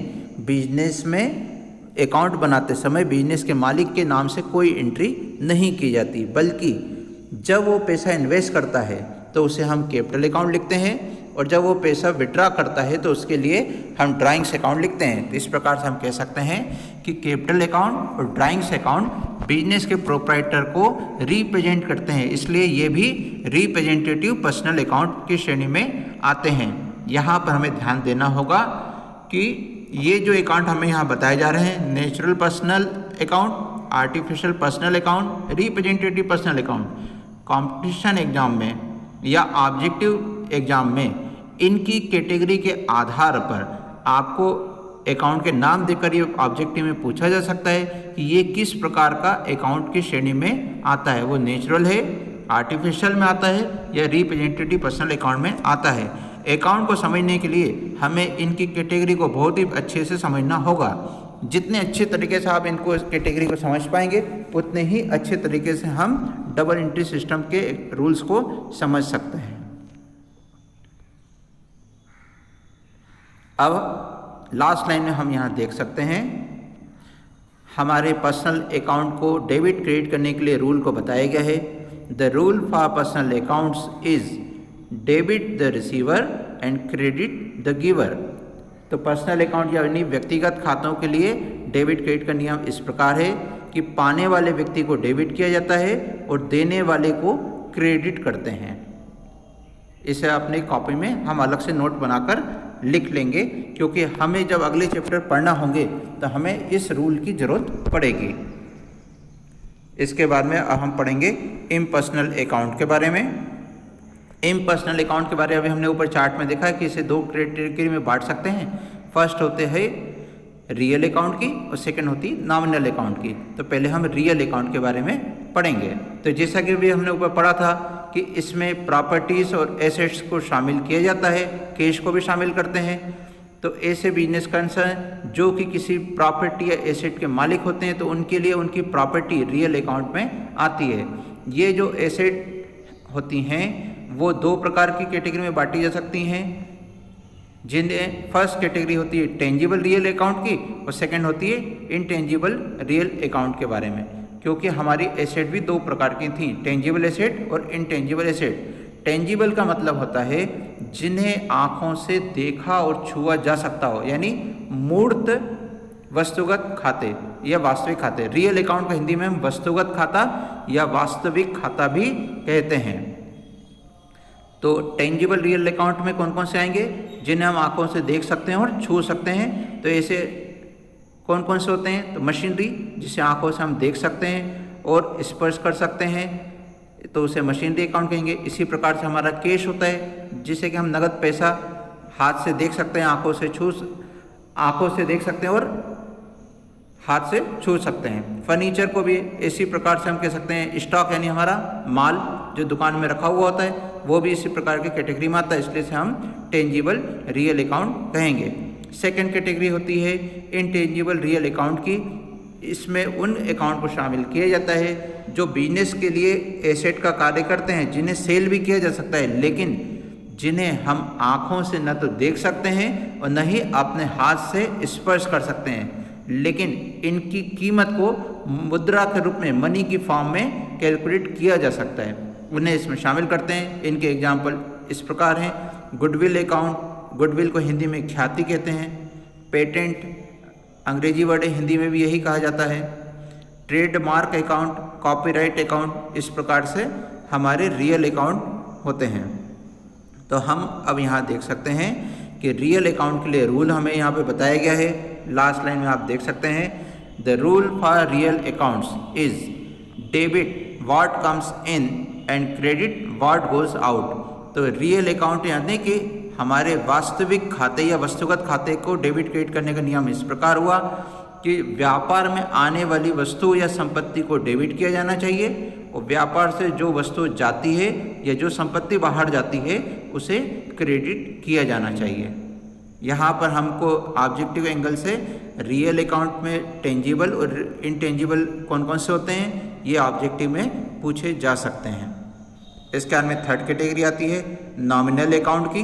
बिजनेस में अकाउंट बनाते समय बिजनेस के मालिक के नाम से कोई एंट्री नहीं की जाती, बल्कि जब वो पैसा इन्वेस्ट करता है तो उसे हम कैपिटल अकाउंट लिखते हैं, और जब वो पैसा विड्रा करता है तो उसके लिए हम ड्राइंग्स अकाउंट लिखते हैं। तो इस प्रकार से हम कह सकते हैं कि कैपिटल अकाउंट और ड्राइंग्स अकाउंट बिजनेस के प्रोप्राइटर को रिप्रेजेंट करते हैं, इसलिए ये भी रिप्रेजेंटेटिव पर्सनल अकाउंट की श्रेणी में आते हैं। यहाँ पर हमें ध्यान देना होगा कि ये जो अकाउंट हमें यहाँ बताए जा रहे हैं, natural personal account, artificial personal account, representative personal account, competition exam में या ऑब्जेक्टिव एग्जाम में इनकी कैटेगरी के आधार पर आपको अकाउंट के नाम देकर ये ऑब्जेक्टिव में पूछा जा सकता है कि ये किस प्रकार का अकाउंट की श्रेणी में आता है, वो नेचुरल है, आर्टिफिशियल में आता है या रिप्रेजेंटेटिव पर्सनल अकाउंट में आता है। अकाउंट को समझने के लिए हमें इनकी कैटेगरी को बहुत ही अच्छे से समझना होगा। जितने अच्छे तरीके से आप इनको कैटेगरी को समझ पाएंगे उतने ही अच्छे तरीके से हम डबल एंट्री सिस्टम के रूल्स को समझ सकते हैं। अब लास्ट लाइन में हम यहाँ देख सकते हैं हमारे पर्सनल अकाउंट को डेबिट क्रेडिट करने के लिए रूल को बताया गया है। The rule for personal accounts is debit the receiver and credit the giver. तो पर्सनल अकाउंट यानी व्यक्तिगत खातों के लिए डेबिट क्रेडिट का नियम इस प्रकार है कि पाने वाले व्यक्ति को डेबिट किया जाता है और देने वाले को क्रेडिट करते हैं। इसे अपने कॉपी में हम अलग से नोट बनाकर लिख लेंगे, क्योंकि हमें जब अगले चैप्टर पढ़ना होंगे तो हमें इस रूल की ज़रूरत पड़ेगी। इसके बाद में अब हम पढ़ेंगे इम्पर्सनल अकाउंट के बारे में। इम्पर्सनल अकाउंट के बारे में अभी हमने ऊपर चार्ट में देखा है कि इसे दो कैटेगरी में बांट सकते हैं। फर्स्ट होते हैं रियल अकाउंट की और सेकंड होती नॉमिनल अकाउंट की। तो पहले हम रियल अकाउंट के बारे में पढ़ेंगे। तो जैसा कि भी हमने ऊपर पढ़ा था कि इसमें प्रॉपर्टीज़ और एसेट्स को शामिल किया जाता है, कैश को भी शामिल करते हैं। तो ऐसे बिजनेस कंसर्न जो कि किसी प्रॉपर्टी या एसेट के मालिक होते हैं तो उनके लिए उनकी प्रॉपर्टी रियल अकाउंट में आती है। ये जो एसेट होती हैं वो दो प्रकार की कैटेगरी में बांटी जा सकती हैं। जिन्हें फर्स्ट कैटेगरी होती है टेंजिबल रियल अकाउंट की और सेकंड होती है इनटेंजिबल रियल अकाउंट के बारे में, क्योंकि हमारी एसेट भी दो प्रकार की थी, टेंजिबल एसेट और इनटेंजिबल एसेट। टेंजिबल का मतलब होता है जिन्हें आँखों से देखा और छुआ जा सकता हो, यानी मूर्त वस्तुगत खाते या वास्तविक खाते। रियल अकाउंट को हिंदी में हम वस्तुगत खाता या वास्तविक खाता भी कहते हैं। तो टेंजिबल रियल अकाउंट में कौन कौन से आएंगे? जिन्हें हम आंखों से देख सकते हैं और छू सकते हैं। तो ऐसे कौन कौन से होते हैं? तो मशीनरी, जिसे आंखों से हम देख सकते हैं और स्पर्श कर सकते हैं, तो उसे मशीनरी अकाउंट कहेंगे। इसी प्रकार से हमारा कैश होता है, जिसे कि हम नगद पैसा हाथ से देख सकते हैं, आंखों से देख सकते हैं और हाथ से छू सकते हैं। फर्नीचर को भी इसी प्रकार से हम कह सकते हैं। स्टॉक यानी हमारा माल जो दुकान में रखा हुआ होता है, वो भी इसी प्रकार की कैटेगरी में आता है, इसलिए से हम टेंजिबल रियल अकाउंट कहेंगे। सेकंड कैटेगरी होती है इनटेंजिबल रियल अकाउंट की। इसमें उन अकाउंट को शामिल किया जाता है जो बिजनेस के लिए एसेट का कार्य करते हैं, जिन्हें सेल भी किया जा सकता है, लेकिन जिन्हें हम आँखों से न तो देख सकते हैं और न ही अपने हाथ से स्पर्श कर सकते हैं, लेकिन इनकी कीमत को मुद्रा के रूप में, मनी की फॉर्म में कैलकुलेट किया जा सकता है, उन्हें इसमें शामिल करते हैं। इनके एग्जाम्पल इस प्रकार हैं। गुडविल अकाउंट, गुडविल को हिंदी में ख्याति कहते हैं। पेटेंट, अंग्रेजी वर्ड है, हिंदी में भी यही कहा जाता है। ट्रेडमार्क अकाउंट, कॉपीराइट अकाउंट, इस प्रकार से हमारे रियल अकाउंट होते हैं। तो हम अब यहाँ देख सकते हैं कि रियल अकाउंट के लिए रूल हमें यहाँ पे बताया गया है। लास्ट लाइन में आप देख सकते हैं, the rule for real accounts is debit what comes in and credit what goes out. तो रियल अकाउंट यानी कि हमारे वास्तविक खाते या वस्तुगत खाते को डेबिट क्रेडिट करने का नियम इस प्रकार हुआ कि व्यापार में आने वाली वस्तु या संपत्ति को डेबिट किया जाना चाहिए और व्यापार से जो वस्तु जाती है या जो संपत्ति बाहर जाती है उसे क्रेडिट किया जाना चाहिए। यहाँ पर हमको ऑब्जेक्टिव एंगल से रियल अकाउंट में टेंजिबल और इनटेंजिबल कौन कौन से होते हैं, ये ऑब्जेक्टिव में पूछे जा सकते हैं। इसके बाद में थर्ड कैटेगरी आती है नॉमिनल अकाउंट की।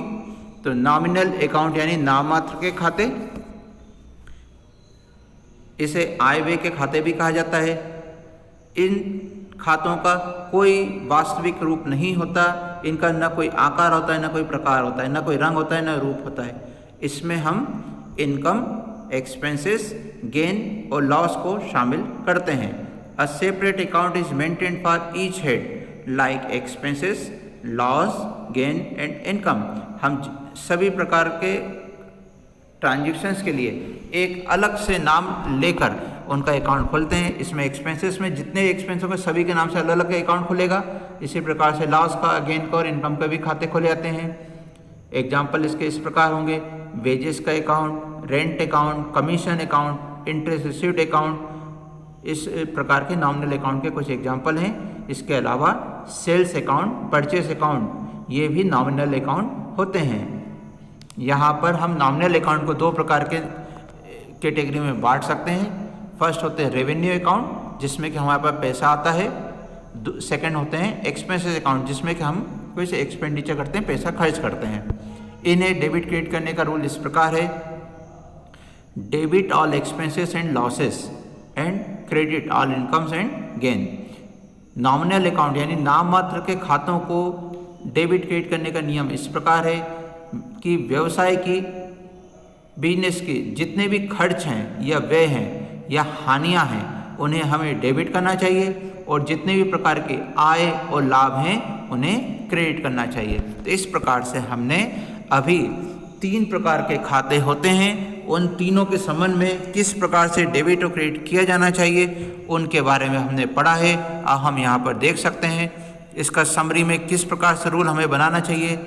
तो नॉमिनल अकाउंट यानी नाम मात्र के खाते, इसे आय व्यय के खाते भी कहा जाता है। इन खातों का कोई वास्तविक रूप नहीं होता, इनका न कोई आकार होता है, न कोई प्रकार होता है, न कोई रंग होता है, न रूप होता है। इसमें हम इनकम, एक्सपेंसेस, गेन और लॉस को शामिल करते हैं। A separate account is maintained for each head like expenses, loss, gain and income. हम सभी प्रकार के ट्रांजैक्शंस के लिए एक अलग से नाम लेकर उनका अकाउंट खोलते हैं। इसमें एक्सपेंसेस में जितने एक्सपेंस होंगे सभी के नाम से अलग अलग अकाउंट खुलेगा। इसी प्रकार से लॉस का, गेन का और इनकम का भी खाते खोले जाते हैं। एग्जाम्पल इसके इस प्रकार होंगे, वेजेस का account, rent account, commission account, interest received account. इस प्रकार के नॉमिनल अकाउंट के कुछ एग्जाम्पल हैं। इसके अलावा सेल्स अकाउंट, परचेस अकाउंट, ये भी नॉमिनल अकाउंट होते हैं। यहाँ पर हम नॉमिनल अकाउंट को दो प्रकार के कैटेगरी में बांट सकते हैं। फर्स्ट होते हैं रेवेन्यू अकाउंट, जिसमें कि हमारे पास पैसा आता है। सेकंड होते हैं एक्सपेंसेस अकाउंट, जिसमें कि हम कोई से एक्सपेंडिचर करते हैं, पैसा खर्च करते हैं। इन्हें डेबिट क्रेडिट करने का रूल इस प्रकार है, debit all expenses and losses and credit all incomes and gain. Nominal account यानी नाम मात्र के खातों को डेबिट क्रेडिट करने का नियम इस प्रकार है कि व्यवसाय की, बिजनेस की जितने भी खर्च हैं या व्यय हैं या हानियां हैं, उन्हें हमें डेबिट करना चाहिए और जितने भी प्रकार के आय और लाभ हैं उन्हें क्रेडिट करना चाहिए। तो इस प्रकार से हमने अभी तीन प्रकार के खाते होते हैं, उन तीनों के संबंध में किस प्रकार से डेबिट और क्रेडिट किया जाना चाहिए उनके बारे में हमने पढ़ा है। अब हम यहाँ पर देख सकते हैं इसका समरी में किस प्रकार से रूल हमें बनाना चाहिए।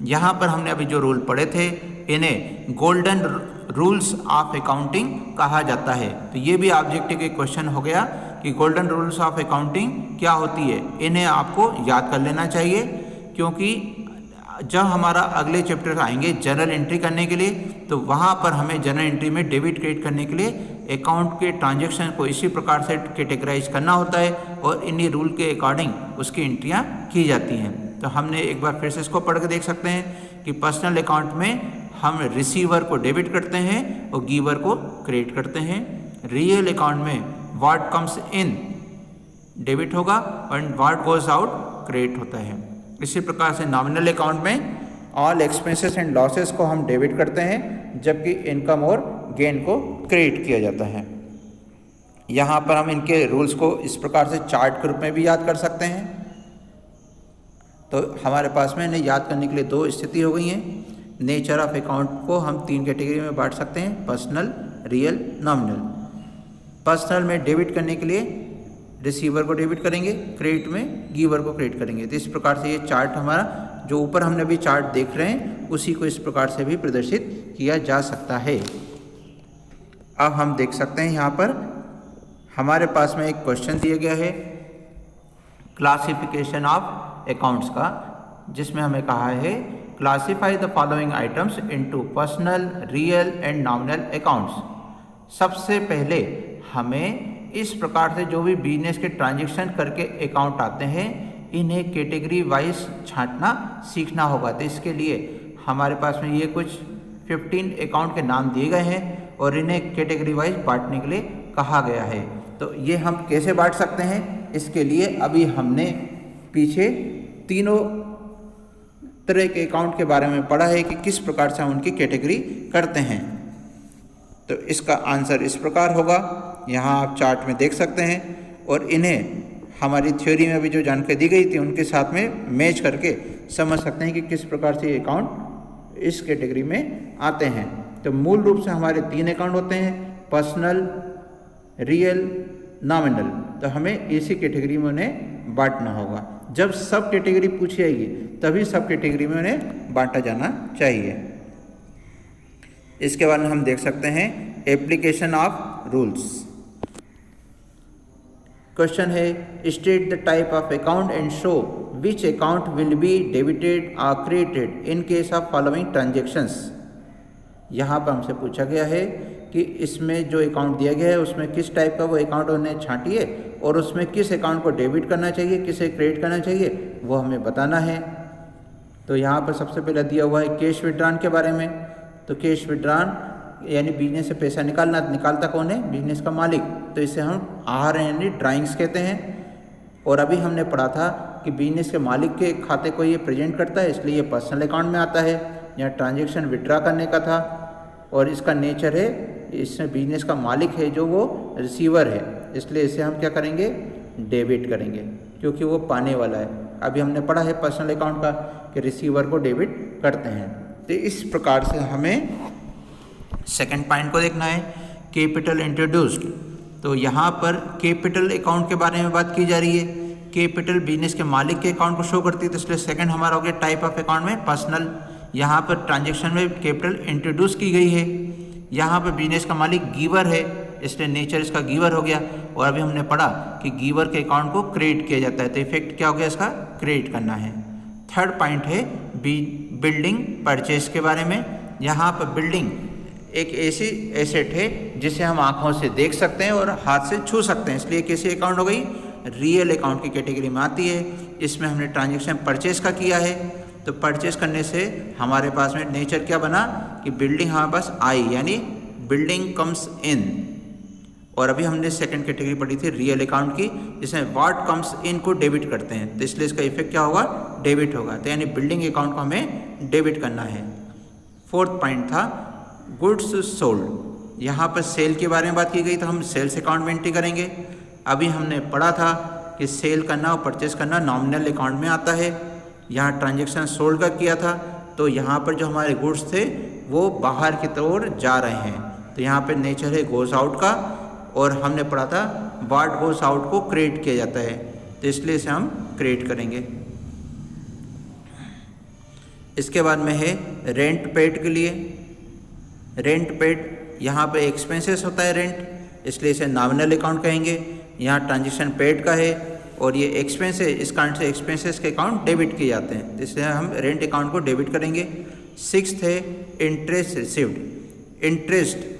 यहाँ पर हमने अभी जो रूल पढ़े थे, इन्हें गोल्डन रूल्स ऑफ अकाउंटिंग कहा जाता है। तो ये भी ऑब्जेक्टिव के क्वेश्चन हो गया कि गोल्डन रूल्स ऑफ अकाउंटिंग क्या होती है। इन्हें आपको याद कर लेना चाहिए, क्योंकि जब हमारा अगले चैप्टर आएंगे जनरल एंट्री करने के लिए, तो वहाँ पर हमें जनरल एंट्री में डेबिट क्रेडिट करने के लिए अकाउंट के ट्रांजैक्शन को इसी प्रकार से कैटेगराइज करना होता है और इन्हीं रूल के अकॉर्डिंग उसकी एंट्रियाँ की जाती हैं। तो हमने एक बार फिर से इसको पढ़ के देख सकते हैं कि पर्सनल अकाउंट में हम रिसीवर को डेबिट करते हैं और गिवर को क्रेडिट करते हैं। रियल अकाउंट में व्हाट कम्स इन डेबिट होगा और व्हाट गोज आउट क्रेडिट होता है। इसी प्रकार से नॉमिनल अकाउंट में ऑल एक्सपेंसेस एंड लॉसेस को हम डेबिट करते हैं, जबकि इनकम और गेन को क्रेडिट किया जाता है। यहाँ पर हम इनके रूल्स को इस प्रकार से चार्ट के रूप में भी याद कर सकते हैं। तो हमारे पास में इन्हें याद करने के लिए दो स्थिति हो गई हैं। नेचर ऑफ अकाउंट को हम तीन कैटेगरी में बांट सकते हैं, पर्सनल, रियल, नॉमिनल। पर्सनल में डेबिट करने के लिए रिसीवर को डेबिट करेंगे, क्रेडिट में गिवर को क्रेडिट करेंगे। तो इस प्रकार से ये चार्ट हमारा जो ऊपर हमने अभी चार्ट देख रहे हैं उसी को इस प्रकार से भी प्रदर्शित किया जा सकता है। अब हम देख सकते हैं यहाँ पर हमारे पास में एक क्वेश्चन दिया गया है क्लासिफिकेशन ऑफ अकाउंट्स का, जिसमें हमें कहा है classify the following items into personal, real and nominal accounts. सबसे पहले हमें इस प्रकार से जो भी बिजनेस के ट्रांजैक्शन करके अकाउंट आते हैं इन्हें कैटेगरी वाइज छांटना सीखना होगा। तो इसके लिए हमारे पास में ये कुछ 15 अकाउंट के नाम दिए गए हैं और इन्हें कैटेगरी वाइज बांटने के लिए कहा गया है। तो ये हम कैसे बांट सकते हैं, इसके लिए अभी हमने पीछे तीनों तरह के अकाउंट के बारे में पढ़ा है कि किस प्रकार से हम उनकी कैटेगरी करते हैं। तो इसका आंसर इस प्रकार होगा, यहाँ आप चार्ट में देख सकते हैं और इन्हें हमारी थ्योरी में भी जो जानकारी दी गई थी उनके साथ में मैच करके समझ सकते हैं कि किस प्रकार से ये अकाउंट इस कैटेगरी में आते हैं। तो मूल रूप से हमारे 3 अकाउंट होते हैं, पर्सनल, रियल, नॉमिनल। तो हमें इसी कैटेगरी में उन्हें बांटना होगा। जब सब कैटेगरी पूछी जाएगी तभी सब कैटेगरी में उन्हें बांटा जाना चाहिए। इसके बाद हम देख सकते हैं एप्लीकेशन ऑफ रूल्स। क्वेश्चन है state the type of account and show which account will be debited और credited in case of following transactions. यहाँ पर हमसे पूछा गया है कि इसमें जो अकाउंट दिया गया है उसमें किस टाइप का वो अकाउंट उन्हें छांटिए और उसमें किस अकाउंट को डेबिट करना चाहिए, किसे क्रेडिट करना चाहिए, वो हमें बताना है। तो यहाँ पर सबसे पहले दिया हुआ है कैश विड्रॉन के बारे में। तो कैश विड्रॉन यानी बिजनेस से पैसा निकालना, निकालता कौन है, बिजनेस का मालिक। तो इसे हम आहार यानी ड्राइंग्स कहते हैं। और अभी हमने पढ़ा था कि बिजनेस के मालिक के खाते को ये प्रेजेंट करता है, इसलिए ये पर्सनल अकाउंट में आता है। यहाँ ट्रांजैक्शन विड्रॉ करने का था और इसका नेचर है, इसमें बिजनेस का मालिक है जो वो रिसीवर है, इसलिए इसे हम क्या करेंगे, डेबिट करेंगे, क्योंकि वो पाने वाला है। अभी हमने पढ़ा है पर्सनल अकाउंट का कि रिसीवर को डेबिट करते हैं। तो इस प्रकार से हमें सेकंड पॉइंट को देखना है, कैपिटल इंट्रोड्यूस्ड। तो यहाँ पर कैपिटल अकाउंट के बारे में बात की जा रही है। कैपिटल बिजनेस के मालिक के अकाउंट को शो करती है, तो इसलिए सेकंड हमारा हो गया टाइप ऑफ अकाउंट में पर्सनल। यहाँ पर ट्रांजैक्शन में कैपिटल इंट्रोड्यूस की गई है। यहाँ पर बिजनेस का मालिक गिवर है, इसलिए नेचर इसका गिवर हो गया। और अभी हमने पढ़ा कि गिवर के अकाउंट को क्रेडिट किया जाता है, तो इफेक्ट क्या हो गया, इसका क्रेडिट करना है। थर्ड पॉइंट है बिल्डिंग परचेज के बारे में। यहाँ पर बिल्डिंग एक ऐसी एसेट है जिसे हम आंखों से देख सकते हैं और हाथ से छू सकते हैं, इसलिए कैसी अकाउंट हो गई, रियल अकाउंट की कैटेगरी में आती है। इसमें हमने ट्रांजैक्शन परचेज का किया है, तो परचेज करने से हमारे पास में नेचर क्या बना कि बिल्डिंग हमारे पास आई, यानी बिल्डिंग कम्स इन। और अभी हमने सेकंड कैटेगरी पढ़ी थी रियल अकाउंट की, जिसमें व्हाट कम्स इन को डेबिट करते हैं, तो इसलिए इसका इफेक्ट क्या होगा, डेबिट होगा। तो यानी बिल्डिंग अकाउंट को हमें डेबिट करना है। फोर्थ पॉइंट था गुड्स सोल्ड। यहाँ पर सेल के बारे में बात की गई, तो हम सेल्स अकाउंट में एंट्री करेंगे। अभी हमने पढ़ा था कि सेल करना और परचेस करना नॉमिनल अकाउंट में आता है। यहाँ ट्रांजैक्शन सोल्ड का किया था, तो यहाँ पर जो हमारे गुड्स थे वो बाहर की ओर जा रहे हैं, तो यहाँ पे नेचर है गोज आउट का। और हमने पढ़ा था व्हाट गोज आउट को क्रेडिट किया जाता है, तो इसलिए इसे हम क्रेडिट करेंगे। इसके बाद में है रेंट पेड के लिए। रेंट पेड यहाँ पे एक्सपेंसेस होता है रेंट, इसलिए इसे नॉमिनल अकाउंट कहेंगे। यहाँ ट्रांजैक्शन पेड का है और ये एक्सपेंस है, इस कारण से एक्सपेंसेस के अकाउंट डेबिट किए जाते हैं, इसलिए हम रेंट अकाउंट को डेबिट करेंगे। सिक्स्थ है इंटरेस्ट रिसीव्ड। इंटरेस्ट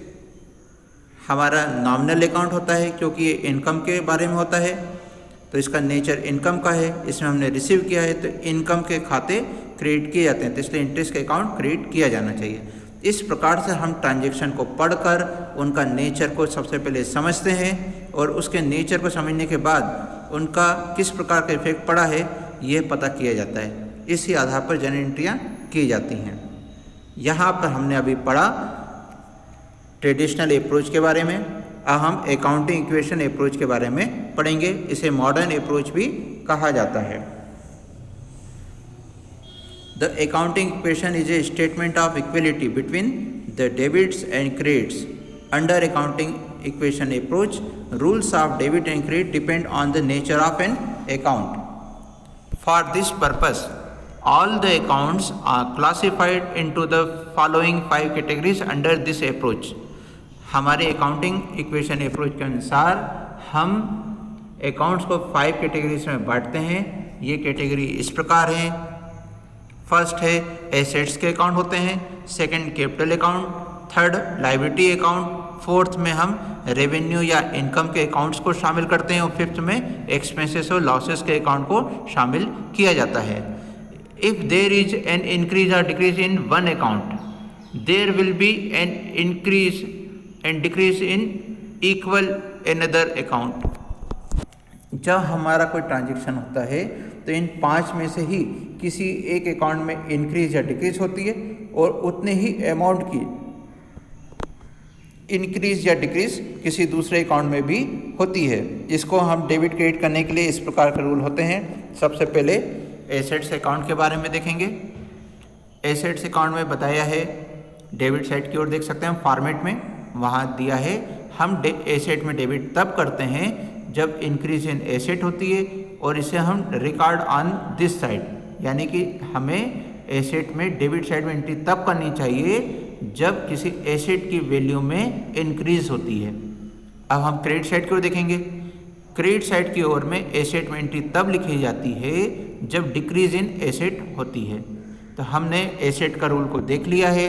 हमारा नॉमिनल अकाउंट होता है क्योंकि ये इनकम के बारे में होता है, तो इसका नेचर इनकम का है, इसमें हमने रिसीव किया है, तो इनकम के खाते क्रिएट किए जाते हैं, तो इसलिए इंटरेस्ट का अकाउंट क्रिएट किया जाना चाहिए। इस प्रकार से हम ट्रांजैक्शन को पढ़कर उनका नेचर को सबसे पहले समझते हैं और उसके नेचर को समझने के बाद उनका किस प्रकार का इफेक्ट पड़ा है ये पता किया जाता है। इसी आधार पर जर्नल एंट्रियाँ की जाती हैं। यहाँ पर हमने अभी पढ़ा ट्रेडिशनल अप्रोच के बारे में। अब हम अकाउंटिंग इक्वेशन अप्रोच के बारे में पढ़ेंगे। इसे मॉडर्न अप्रोच भी कहा जाता है। The accounting equation is a statement of equality between the debits and credits. Under accounting equation approach, rules of debit and credit depend on the nature of an account. For this purpose, all the accounts are classified into the following 5 categories under this approach. हमारे accounting equation approach के अनुसार हम accounts को 5 categories में बांटते हैं। ये category इस प्रकार हैं। फर्स्ट है एसेट्स के अकाउंट होते हैं, second capital account, third liability account, fourth में हम रेवेन्यू या इनकम के अकाउंट्स को शामिल करते हैं और फिफ्थ में एक्सपेंसेस और लॉसेस के अकाउंट को शामिल किया जाता है। If there is an increase और decrease in one account, there will be an increase and decrease in equal another account. जब हमारा कोई ट्रांजैक्शन होता है तो इन 5 में से ही किसी एक अकाउंट में इंक्रीज या डिक्रीज होती है और उतने ही अमाउंट की इंक्रीज या डिक्रीज किसी दूसरे अकाउंट में भी होती है। इसको हम डेबिट क्रेडिट करने के लिए इस प्रकार के रूल होते हैं। सबसे पहले एसेट्स अकाउंट के बारे में देखेंगे। एसेट्स अकाउंट में बताया है, डेबिट साइड की ओर देख सकते हैं फॉर्मेट में, वहाँ दिया है हम एसेट में डेबिट तब करते हैं जब इंक्रीज इन एसेट होती है और इसे हम रिकॉर्ड ऑन दिस साइड, यानी कि हमें एसेट में डेबिट साइड में एंट्री तब करनी चाहिए जब किसी एसेट की वैल्यू में इंक्रीज होती है। अब हम क्रेडिट साइड की ओर देखेंगे। क्रेडिट साइड की ओर में एसेट में एंट्री तब लिखी जाती है जब डिक्रीज इन एसेट होती है। तो हमने एसेट का रूल को देख लिया है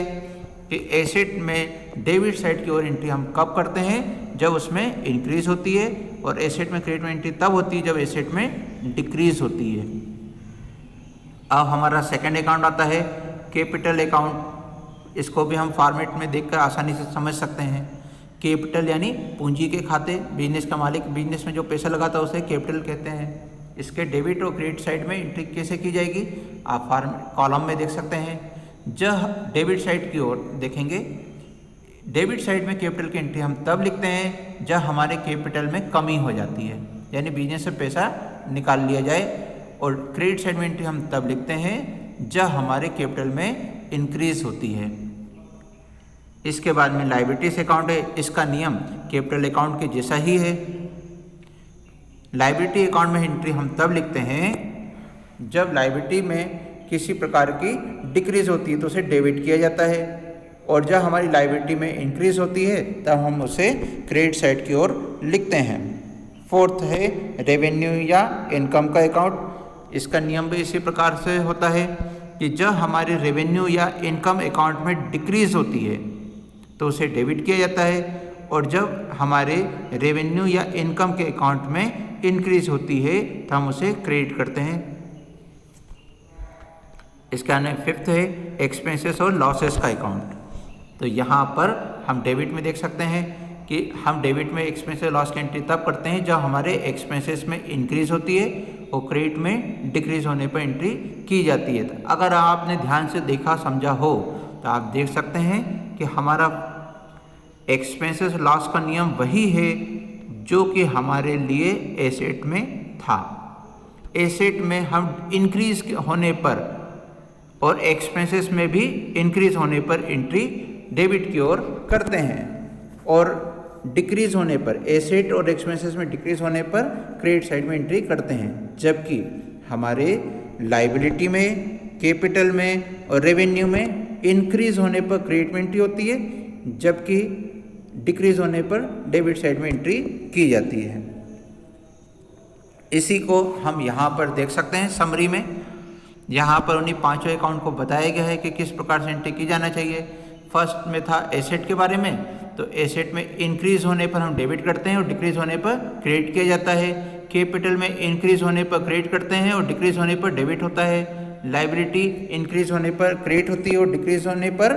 कि एसेट में डेबिट साइड की ओर एंट्री हम कब करते हैं जब उसमें इंक्रीज होती है और एसेट में क्रेडिट में एंट्री तब होती है जब एसेट में डिक्रीज होती है। अब हमारा सेकंड अकाउंट आता है कैपिटल अकाउंट। इसको भी हम फॉर्मेट में देखकर आसानी से समझ सकते हैं। कैपिटल यानी पूंजी के खाते, बिजनेस का मालिक बिजनेस में जो पैसा लगाता है उसे कैपिटल कहते हैं। इसके डेबिट और क्रेडिट साइड में एंट्री कैसे की जाएगी आप कॉलम में देख सकते हैं। जब डेबिट साइड की ओर देखेंगे, डेबिट साइड में कैपिटल की एंट्री हम तब लिखते हैं जब हमारे कैपिटल में कमी हो जाती है, यानी बिजनेस से पैसा निकाल लिया जाए, और क्रेडिट साइड में एंट्री हम तब लिखते हैं जब हमारे कैपिटल में इंक्रीज होती है। इसके बाद में लायबिलिटीज अकाउंट है। इसका नियम कैपिटल अकाउंट के जैसा ही है। लायबिलिटी अकाउंट में एंट्री हम तब लिखते हैं जब लायबिलिटी में किसी प्रकार की डिक्रीज होती है तो उसे डेबिट किया जाता है, और जब हमारी लायबिलिटी में इंक्रीज होती है तब हम उसे क्रेडिट साइड की ओर लिखते हैं। फोर्थ है रेवेन्यू या इनकम का अकाउंट। इसका नियम भी इसी प्रकार से होता है कि जब हमारे रेवेन्यू या इनकम अकाउंट में डिक्रीज होती है तो उसे डेबिट किया जाता है, और जब हमारे रेवेन्यू या इनकम के अकाउंट में इंक्रीज होती है तो हम उसे क्रेडिट करते हैं। इसका फिफ्थ है एक्सपेंसेस और लॉसेस का अकाउंट। तो यहाँ पर हम डेबिट में देख सकते हैं कि हम डेबिट में एक्सपेंस और लॉस की एंट्री तब करते हैं जब हमारे एक्सपेंसेस में इंक्रीज होती है और क्रेडिट में डिक्रीज होने पर एंट्री की जाती है। तो अगर आपने ध्यान से देखा समझा हो तो आप देख सकते हैं कि हमारा एक्सपेंसेस लॉस का नियम वही है जो कि हमारे लिए एसेट में था। एसेट में हम इंक्रीज होने पर और एक्सपेंसेस में भी इंक्रीज होने पर एंट्री डेबिट की ओर करते हैं, और डिक्रीज होने पर एसेट और एक्सपेंसेस में डिक्रीज होने पर क्रेडिट साइड में एंट्री करते हैं। जबकि हमारे लायबिलिटी में, कैपिटल में और रेवेन्यू में इंक्रीज होने पर क्रेडिट में एंट्री होती है, जबकि डिक्रीज होने पर डेबिट साइड में एंट्री की जाती है। इसी को हम यहाँ पर देख सकते हैं समरी में। यहाँ पर उन्हीं 5 अकाउंट को बताया गया है कि किस प्रकार से एंट्री की जाना चाहिए। फर्स्ट में था एसेट के बारे में, तो एसेट में इंक्रीज होने पर हम डेबिट करते हैं और डिक्रीज होने पर क्रेडिट किया जाता है। कैपिटल में इंक्रीज होने पर क्रेडिट करते हैं और डिक्रीज होने पर डेबिट होता है। लाइबिलिटी इंक्रीज होने पर क्रेडिट होती है और डिक्रीज होने पर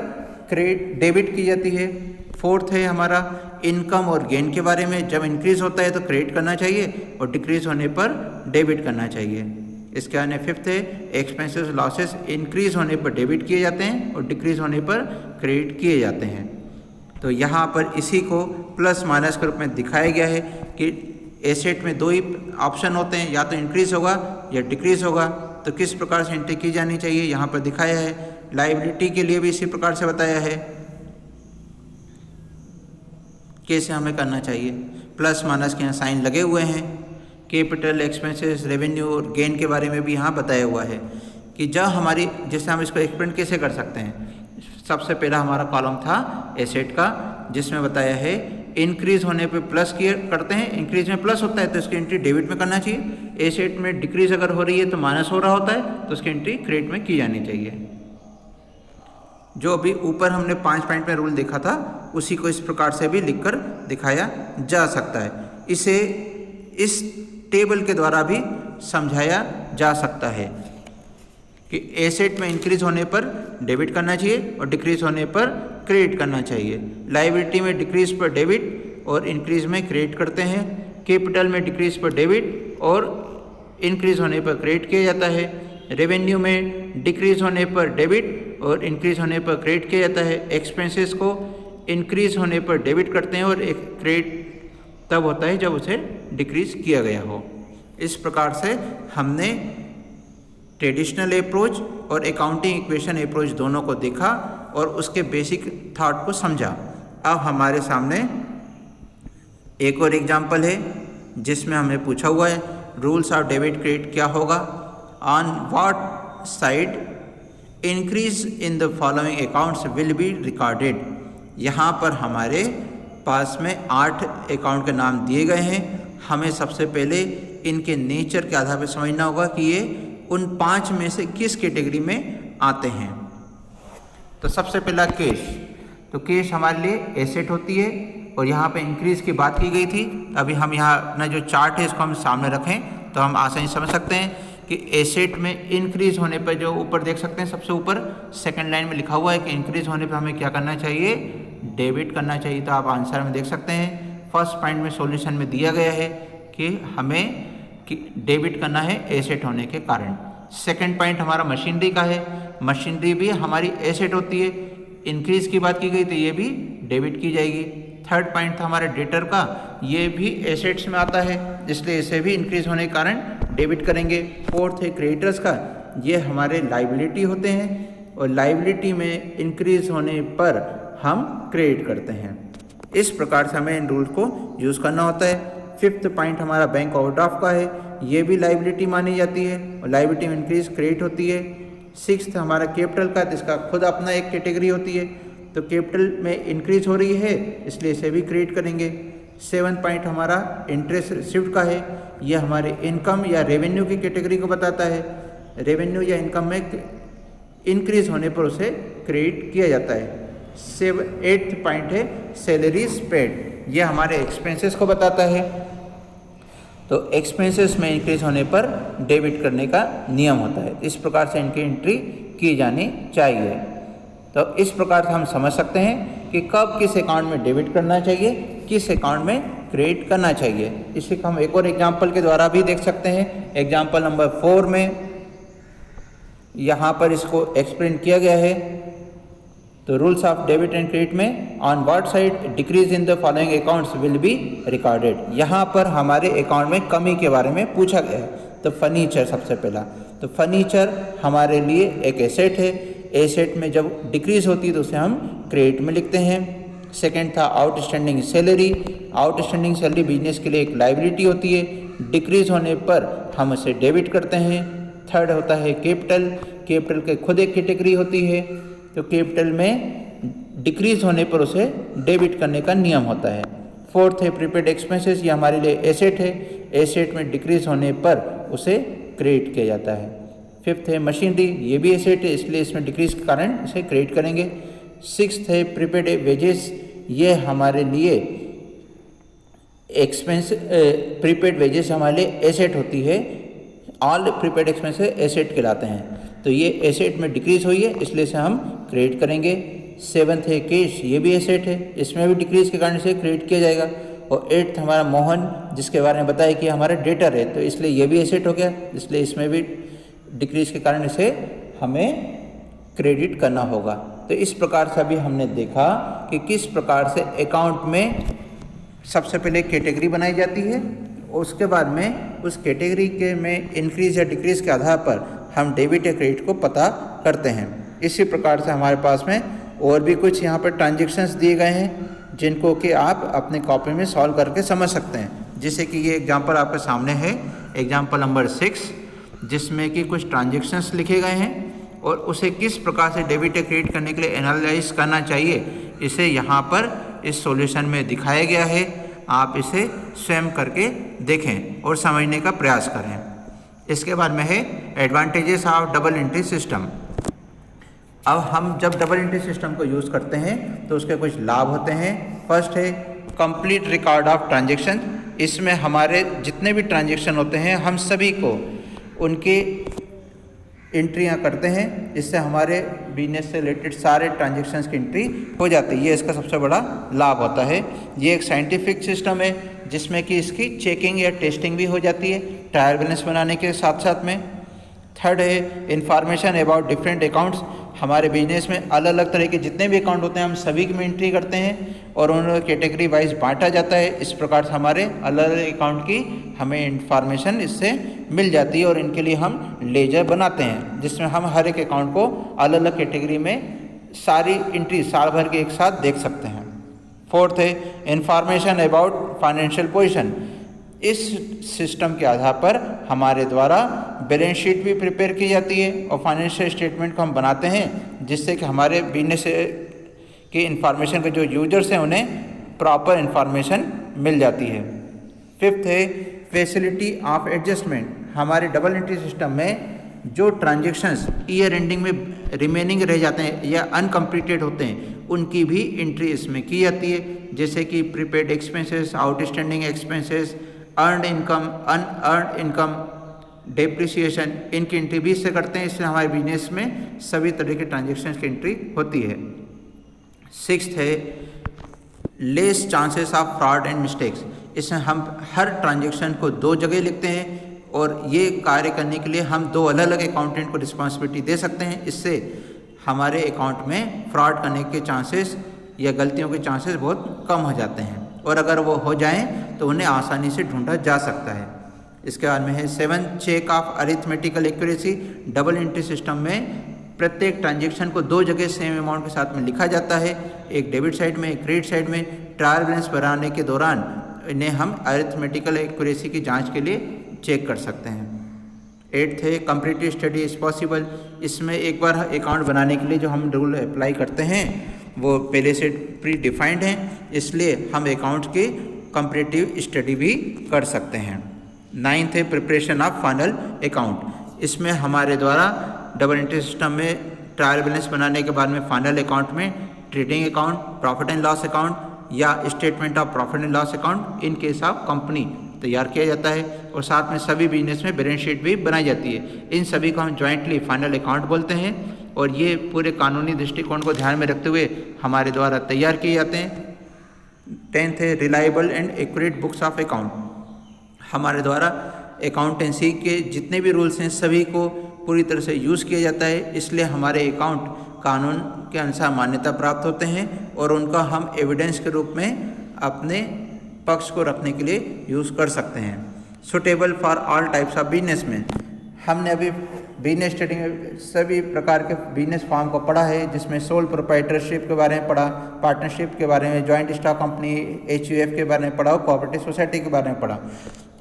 डेबिट की जाती है। फोर्थ है हमारा इनकम और गेन के बारे में, जब इंक्रीज होता है तो क्रेडिट करना चाहिए और डिक्रीज होने पर डेबिट करना चाहिए। इसके आने फिफ्थ है एक्सपेंसेस लॉसेस इंक्रीज होने पर डेबिट किए जाते हैं और डिक्रीज होने पर क्रेडिट किए जाते हैं। तो यहाँ पर इसी को प्लस माइनस के रूप में दिखाया गया है कि एसेट में दो ही ऑप्शन होते हैं, या तो इंक्रीज होगा या डिक्रीज होगा। तो किस प्रकार से एंट्री की जानी चाहिए यहाँ पर दिखाया है। लायबिलिटी के लिए भी इसी प्रकार से बताया है कैसे हमें करना चाहिए। प्लस माइनस के यहाँ साइन लगे हुए हैं। कैपिटल, एक्सपेंसेस, रेवेन्यू और गेन के बारे में भी यहाँ बताया हुआ है कि जब हमारी, जैसे हम इसको एक्सप्लेन कैसे कर सकते हैं। सबसे पहला हमारा कॉलम था एसेट का, जिसमें बताया है इंक्रीज होने पे प्लस किए करते हैं, इंक्रीज में प्लस होता है तो इसकी एंट्री डेबिट में करना चाहिए। एसेट में डिक्रीज अगर हो रही है तो माइनस हो रहा होता है तो उसकी एंट्री क्रेडिट में की जानी चाहिए। जो अभी ऊपर हमने 5 पॉइंट में रूल देखा था उसी को इस प्रकार से भी लिखकर दिखाया जा सकता है। इसे इस टेबल के द्वारा भी समझाया जा सकता है कि एसेट में इंक्रीज होने पर डेबिट करना चाहिए और डिक्रीज होने पर क्रेडिट करना चाहिए। लायबिलिटी में डिक्रीज पर डेबिट और इंक्रीज में क्रेडिट करते हैं। कैपिटल में डिक्रीज पर डेबिट और इंक्रीज होने पर क्रेडिट किया जाता है। रेवेन्यू में डिक्रीज होने पर डेबिट और इंक्रीज होने पर क्रेडिट किया जाता है। एक्सपेंसेस को इंक्रीज होने पर डेबिट करते हैं और एक क्रेडिट तब होता है जब उसे डिक्रीज किया गया हो। इस प्रकार से हमने ट्रेडिशनल अप्रोच और अकाउंटिंग इक्वेशन अप्रोच दोनों को देखा और उसके बेसिक थॉट को समझा। अब हमारे सामने एक और एग्जाम्पल है जिसमें हमें पूछा हुआ है रूल्स ऑफ डेबिट क्रेडिट क्या होगा। On what side increase in the following accounts will be recorded. यहाँ पर हमारे पास में 8 अकाउंट के नाम दिए गए हैं। हमें सबसे पहले इनके नेचर के आधार पर समझना होगा कि ये उन 5 में से किस कैटेगरी में आते हैं। तो सबसे पहला कैश, तो कैश हमारे लिए एसेट होती है और यहाँ पे इंक्रीज की बात की गई थी। अभी हम यहाँ अपना जो चार्ट है इसको हम सामने रखें तो हम आसानी से समझ सकते हैं कि एसेट में इंक्रीज होने पर, जो ऊपर देख सकते हैं सबसे ऊपर सेकंड लाइन में लिखा हुआ है कि इंक्रीज होने पर हमें क्या करना चाहिए, डेबिट करना चाहिए। तो आप आंसर में देख सकते हैं फर्स्ट पॉइंट में सॉल्यूशन में दिया गया है कि हमें डेबिट करना है एसेट होने के कारण। सेकंड पॉइंट हमारा मशीनरी का है। मशीनरी भी हमारी एसेट होती है, इंक्रीज की बात की गई तो ये भी डेबिट की जाएगी। थर्ड पॉइंट था हमारे डेटर का, ये भी एसेट्स में आता है इसलिए इसे भी इंक्रीज होने के कारण डेबिट करेंगे। फोर्थ है क्रेडिटर्स का, ये हमारे लायबिलिटी होते हैं और लायबिलिटी में इंक्रीज होने पर हम क्रेडिट करते हैं। इस प्रकार से हमें इन रूल को यूज़ करना होता है। फिफ्थ पॉइंट हमारा बैंक ओवरड्राफ्ट का है, ये भी लायबिलिटी मानी जाती है और लायबिलिटी में इंक्रीज क्रेडिट होती है। सिक्स्थ हमारा कैपिटल का, जिसका खुद अपना एक कैटेगरी होती है, तो कैपिटल में इंक्रीज हो रही है इसलिए इसे भी क्रेडिट करेंगे। सेवन्थ पॉइंट हमारा इंटरेस्ट रिसीव्ड का है, ये हमारे इनकम या रेवेन्यू की कैटेगरी को बताता है। रेवेन्यू या इनकम में इंक्रीज होने पर उसे क्रेडिट किया जाता है। एट्थ पॉइंट है सैलरीज पेड, ये हमारे एक्सपेंसेस को बताता है। तो एक्सपेंसेस में इंक्रीज होने पर डेबिट करने का नियम होता है। इस प्रकार से इनकी एंट्री की जानी चाहिए। तो इस प्रकार से हम समझ सकते हैं कि कब किस अकाउंट में डेबिट करना चाहिए, किस अकाउंट में क्रेडिट करना चाहिए। इसी को हम एक और एग्जाम्पल के द्वारा भी देख सकते हैं। एग्जाम्पल नंबर 4 में यहाँ पर इसको एक्सप्लेन किया गया है। तो rules of debit and credit में on what side decrease in the following accounts will be recorded. यहाँ पर हमारे अकाउंट में कमी के बारे में पूछा गया है। तो फर्नीचर सबसे पहला, तो फर्नीचर हमारे लिए एक एसेट है। एसेट में जब डिक्रीज होती है तो उसे हम क्रेडिट में लिखते हैं। सेकंड था outstanding salary. Outstanding salary business के लिए एक लायबिलिटी होती है, डिक्रीज होने पर हम उसे डेबिट करते हैं। थर्ड होता है कैपिटल। कैपिटल के खुद एक कैटेगरी होती है, तो कैपिटल में डिक्रीज होने पर उसे डेबिट करने का नियम होता है। फोर्थ है प्रीपेड एक्सपेंसेस, ये हमारे लिए एसेट है। एसेट में डिक्रीज होने पर उसे क्रेडिट किया जाता है। फिफ्थ है मशीनरी, ये भी एसेट है इसलिए इसमें डिक्रीज के कारण इसे क्रेडिट करेंगे। सिक्स्थ है प्रीपेड वेजेस, ये हमारे लिए एक्सपेंस प्रीपेड वेजेस हमारे लिए एसेट होती है। ऑल प्रीपेड एक्सपेंसेस एसेट कहलाते हैं। तो ये एसेट में डिक्रीज हुई है, इसलिए इसे हम क्रेडिट करेंगे। 7th है कैश, ये भी एसेट है, इसमें भी डिक्रीज के कारण से क्रेडिट किया जाएगा। और 8th हमारा मोहन, जिसके बारे में बताया कि हमारा डेटर है, तो इसलिए ये भी एसेट हो गया, इसलिए इसमें भी डिक्रीज के कारण इसे हमें क्रेडिट करना होगा। तो इस प्रकार से अभी हमने देखा कि किस प्रकार से अकाउंट में सबसे पहले कैटेगरी बनाई जाती है, उसके बाद में उस कैटेगरी के में इंक्रीज या डिक्रीज के आधार पर हम डेबिट या क्रेडिट को पता करते हैं। इसी प्रकार से हमारे पास में और भी कुछ यहाँ पर ट्रांजेक्शन्स दिए गए हैं जिनको कि आप अपने कॉपी में सॉल्व करके समझ सकते हैं। जैसे कि ये एग्जांपल आपके सामने है, एग्जांपल नंबर 6, जिसमें कि कुछ ट्रांजेक्शन्स लिखे गए हैं और उसे किस प्रकार से डेबिट या क्रेडिट करने के लिए एनालाइज करना चाहिए, इसे यहाँ पर इस सॉल्यूशन में दिखाया गया है। आप इसे स्वयं करके देखें और समझने का प्रयास करें। इसके बाद में है advantages of double entry system. अब हम जब डबल एंट्री सिस्टम को यूज़ करते हैं तो उसके कुछ लाभ होते हैं। फर्स्ट है कंप्लीट रिकॉर्ड ऑफ ट्रांजेक्शन। इसमें हमारे जितने भी ट्रांजेक्शन होते हैं हम सभी को उनके एंट्रियां करते हैं, इससे हमारे बिजनेस से रिलेटेड सारे ट्रांजेक्शन्स की एंट्री हो जाती है। ये इसका सबसे बड़ा लाभ होता है। ये एक साइंटिफिक सिस्टम है जिसमें कि इसकी चेकिंग या टेस्टिंग भी हो जाती है ट्रायल बैलेंस बनाने के साथ साथ में। थर्ड है इंफॉर्मेशन अबाउट डिफरेंट अकाउंट्स। हमारे बिजनेस में अलग अलग तरह के जितने भी अकाउंट होते हैं हम सभी की एंट्री करते हैं और उन कैटेगरी वाइज बांटा जाता है। इस प्रकार से हमारे अलग अलग अकाउंट की हमें इंफॉर्मेशन इससे मिल जाती है और इनके लिए हम लेजर बनाते हैं जिसमें हम हर एक अकाउंट को अलग अलग कैटेगरी में सारी एंट्री साल भर के एक साथ देख सकते हैं। फोर्थ है इंफॉर्मेशन अबाउट फाइनेंशियल पोजीशन। इस सिस्टम के आधार पर हमारे द्वारा बैलेंस शीट भी प्रिपेयर की जाती है और फाइनेंशियल स्टेटमेंट को हम बनाते हैं जिससे कि हमारे बिजनेस की इंफॉर्मेशन के जो यूजर्स हैं उन्हें प्रॉपर इंफॉर्मेशन मिल जाती है। फिफ्थ है फैसिलिटी ऑफ एडजस्टमेंट। हमारे डबल एंट्री सिस्टम में जो ट्रांजेक्शन्स ईयर एंडिंग में रिमेनिंग रह जाते हैं या अनकम्प्लीटेड होते हैं उनकी भी एंट्री इसमें की जाती है, जैसे कि prepaid expenses, outstanding expenses, earned income, unearned income, depreciation, इनकी एंट्री भी इससे करते हैं। इससे हमारे बिजनेस में सभी तरह के ट्रांजेक्शन्स की एंट्री होती है। सिक्स्थ है less chances of fraud and mistakes. इसमें हम हर ट्रांजेक्शन को 2 जगह लिखते हैं और ये कार्य करने के लिए हम 2 अलग अलग अकाउंटेंट को रिस्पॉन्सिबिलिटी दे सकते हैं। इससे हमारे अकाउंट में फ्रॉड करने के चांसेस या गलतियों के चांसेस बहुत कम हो जाते हैं और अगर वो हो जाएं तो उन्हें आसानी से ढूंढा जा सकता है। इसके बाद में है 7 check of arithmetical accuracy. Double entry system में प्रत्येक ट्रांजेक्शन को 2 जगह सेम अमाउंट के साथ में लिखा जाता है, एक डेबिट साइड में एक क्रेडिट साइड में। ट्रायल बैलेंस बनाने के दौरान इन्हें हम अरिथमेटिकल एक्यूरेसी की जांच के लिए चेक कर सकते हैं। 8th है कंपैरेटिव स्टडी इज पॉसिबल। इसमें एक बार अकाउंट बनाने के लिए जो हम रूल अप्लाई करते हैं वो पहले से प्री डिफाइंड हैं, इसलिए हम अकाउंट की कंपैरेटिव स्टडी भी कर सकते हैं। 9th है प्रिपरेशन ऑफ फाइनल अकाउंट। इसमें हमारे द्वारा डबल एंट्री सिस्टम में ट्रायल बैलेंस बनाने के बाद में फाइनल अकाउंट में trading account, profit and loss account या statement of profit and loss account in case of company तैयार किया जाता है और साथ में सभी बिजनेस में बैलेंस शीट भी बनाई जाती है। इन सभी को हम ज्वाइंटली फाइनल अकाउंट बोलते हैं और ये पूरे कानूनी दृष्टिकोण को ध्यान में रखते हुए हमारे द्वारा तैयार किए जाते हैं। 10th है reliable and accurate books of account. हमारे द्वारा अकाउंटेंसी के जितने भी रूल्स हैं सभी को पूरी तरह से यूज़ किया जाता है, इसलिए हमारे अकाउंट कानून के अनुसार मान्यता प्राप्त होते हैं और उनका हम एविडेंस के रूप में अपने पक्ष को रखने के लिए यूज़ कर सकते हैं। Suitable for all types of business में हमने अभी बिजनेस स्टडी में सभी प्रकार के बिजनेस फॉर्म को पढ़ा है, जिसमें सोल प्रोप्राइटरशिप के बारे में पढ़ा, पार्टनरशिप के बारे में, जॉइंट स्टॉक कंपनी HUF के बारे में पढ़ा और कोऑपरेटिव सोसाइटी के बारे में पढ़ा।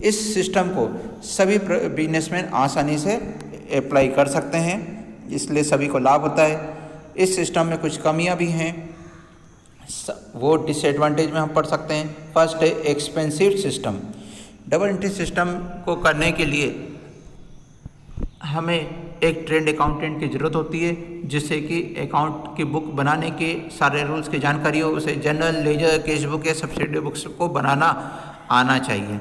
इस सिस्टम को सभी बिजनेसमैन आसानी से अप्लाई कर सकते हैं, इसलिए सभी को लाभ होता है। इस सिस्टम में कुछ कमियां भी हैं, वो डिसएडवांटेज में हम पढ़ सकते हैं। फर्स्ट है expensive system. Double entry system को करने के लिए हमें एक ट्रेंड अकाउंटेंट की ज़रूरत होती है, जिससे कि अकाउंट की बुक बनाने के सारे रूल्स की जानकारी हो। उसे जनरल, लेजर, कैश बुक या सब्सिडी बुक्स को बनाना आना चाहिए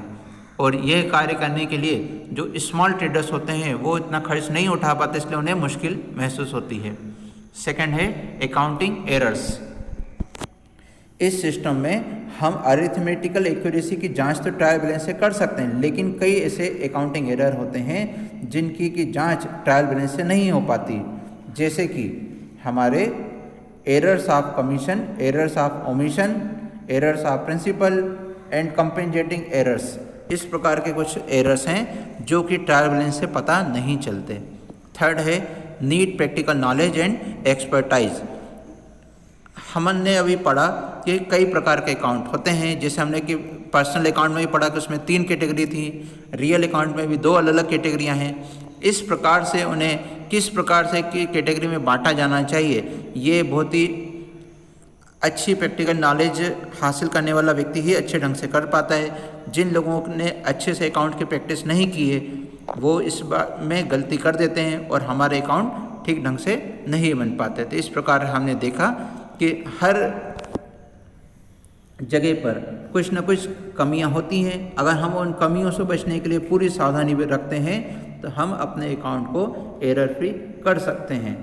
और यह कार्य करने के लिए जो स्मॉल ट्रेडर्स होते हैं वो इतना खर्च नहीं उठा पाते, इसलिए उन्हें मुश्किल महसूस होती है। सेकंड है अकाउंटिंग एरर्स। इस सिस्टम में हम अरिथमेटिकल एक्यूरेसी की जांच तो ट्रायल बैलेंस से कर सकते हैं, लेकिन कई ऐसे अकाउंटिंग एरर होते हैं जिनकी की जांच ट्रायल बैलेंस से नहीं हो पाती, जैसे कि हमारे errors of commission, errors of omission, errors of principle and compensating errors. इस प्रकार के कुछ एरर्स हैं जो कि ट्रायल बैलेंस से पता नहीं चलते। थर्ड है need practical knowledge and expertise. हमने अभी पढ़ा कि कई प्रकार के अकाउंट होते हैं, जैसे हमने कि पर्सनल अकाउंट में भी पढ़ा कि उसमें 3 कैटेगरी थी, रियल अकाउंट में भी 2 अलग अलग कैटेगरियां हैं। इस प्रकार से उन्हें किस प्रकार से की कैटेगरी में बांटा जाना चाहिए, ये बहुत ही अच्छी प्रैक्टिकल नॉलेज हासिल करने वाला व्यक्ति ही अच्छे ढंग से कर पाता है। जिन लोगों ने अच्छे से अकाउंट की प्रैक्टिस नहीं की है वो इस बात में गलती कर देते हैं और हमारे अकाउंट ठीक ढंग से नहीं बन पाते। तो इस प्रकार हमने देखा कि हर जगह पर कुछ न कुछ कमियां होती हैं। अगर हम उन कमियों से बचने के लिए पूरी सावधानी रखते हैं तो हम अपने अकाउंट को एरर फ्री कर सकते हैं।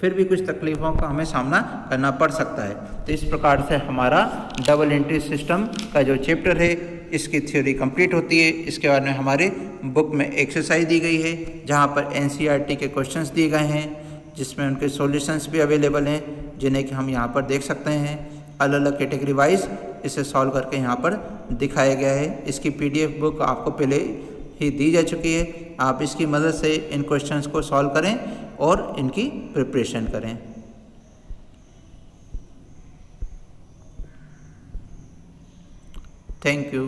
फिर भी कुछ तकलीफ़ों का हमें सामना करना पड़ सकता है। तो इस प्रकार से हमारा डबल एंट्री सिस्टम का जो चैप्टर है इसकी थ्योरी कंप्लीट होती है। इसके बारे में हमारे बुक में एक्सरसाइज दी गई है जहाँ पर NCERT के क्वेश्चंस दिए गए हैं, जिसमें उनके सॉल्यूशंस भी अवेलेबल हैं, जिन्हें कि हम यहाँ पर देख सकते हैं। अलग अलग कैटेगरी वाइज इसे सॉल्व करके यहाँ पर दिखाया गया है। इसकी PDF बुक आपको पहले ही दी जा चुकी है। आप इसकी मदद से इन क्वेश्चंस को सॉल्व करें और इनकी प्रिपरेशन करें। Thank you.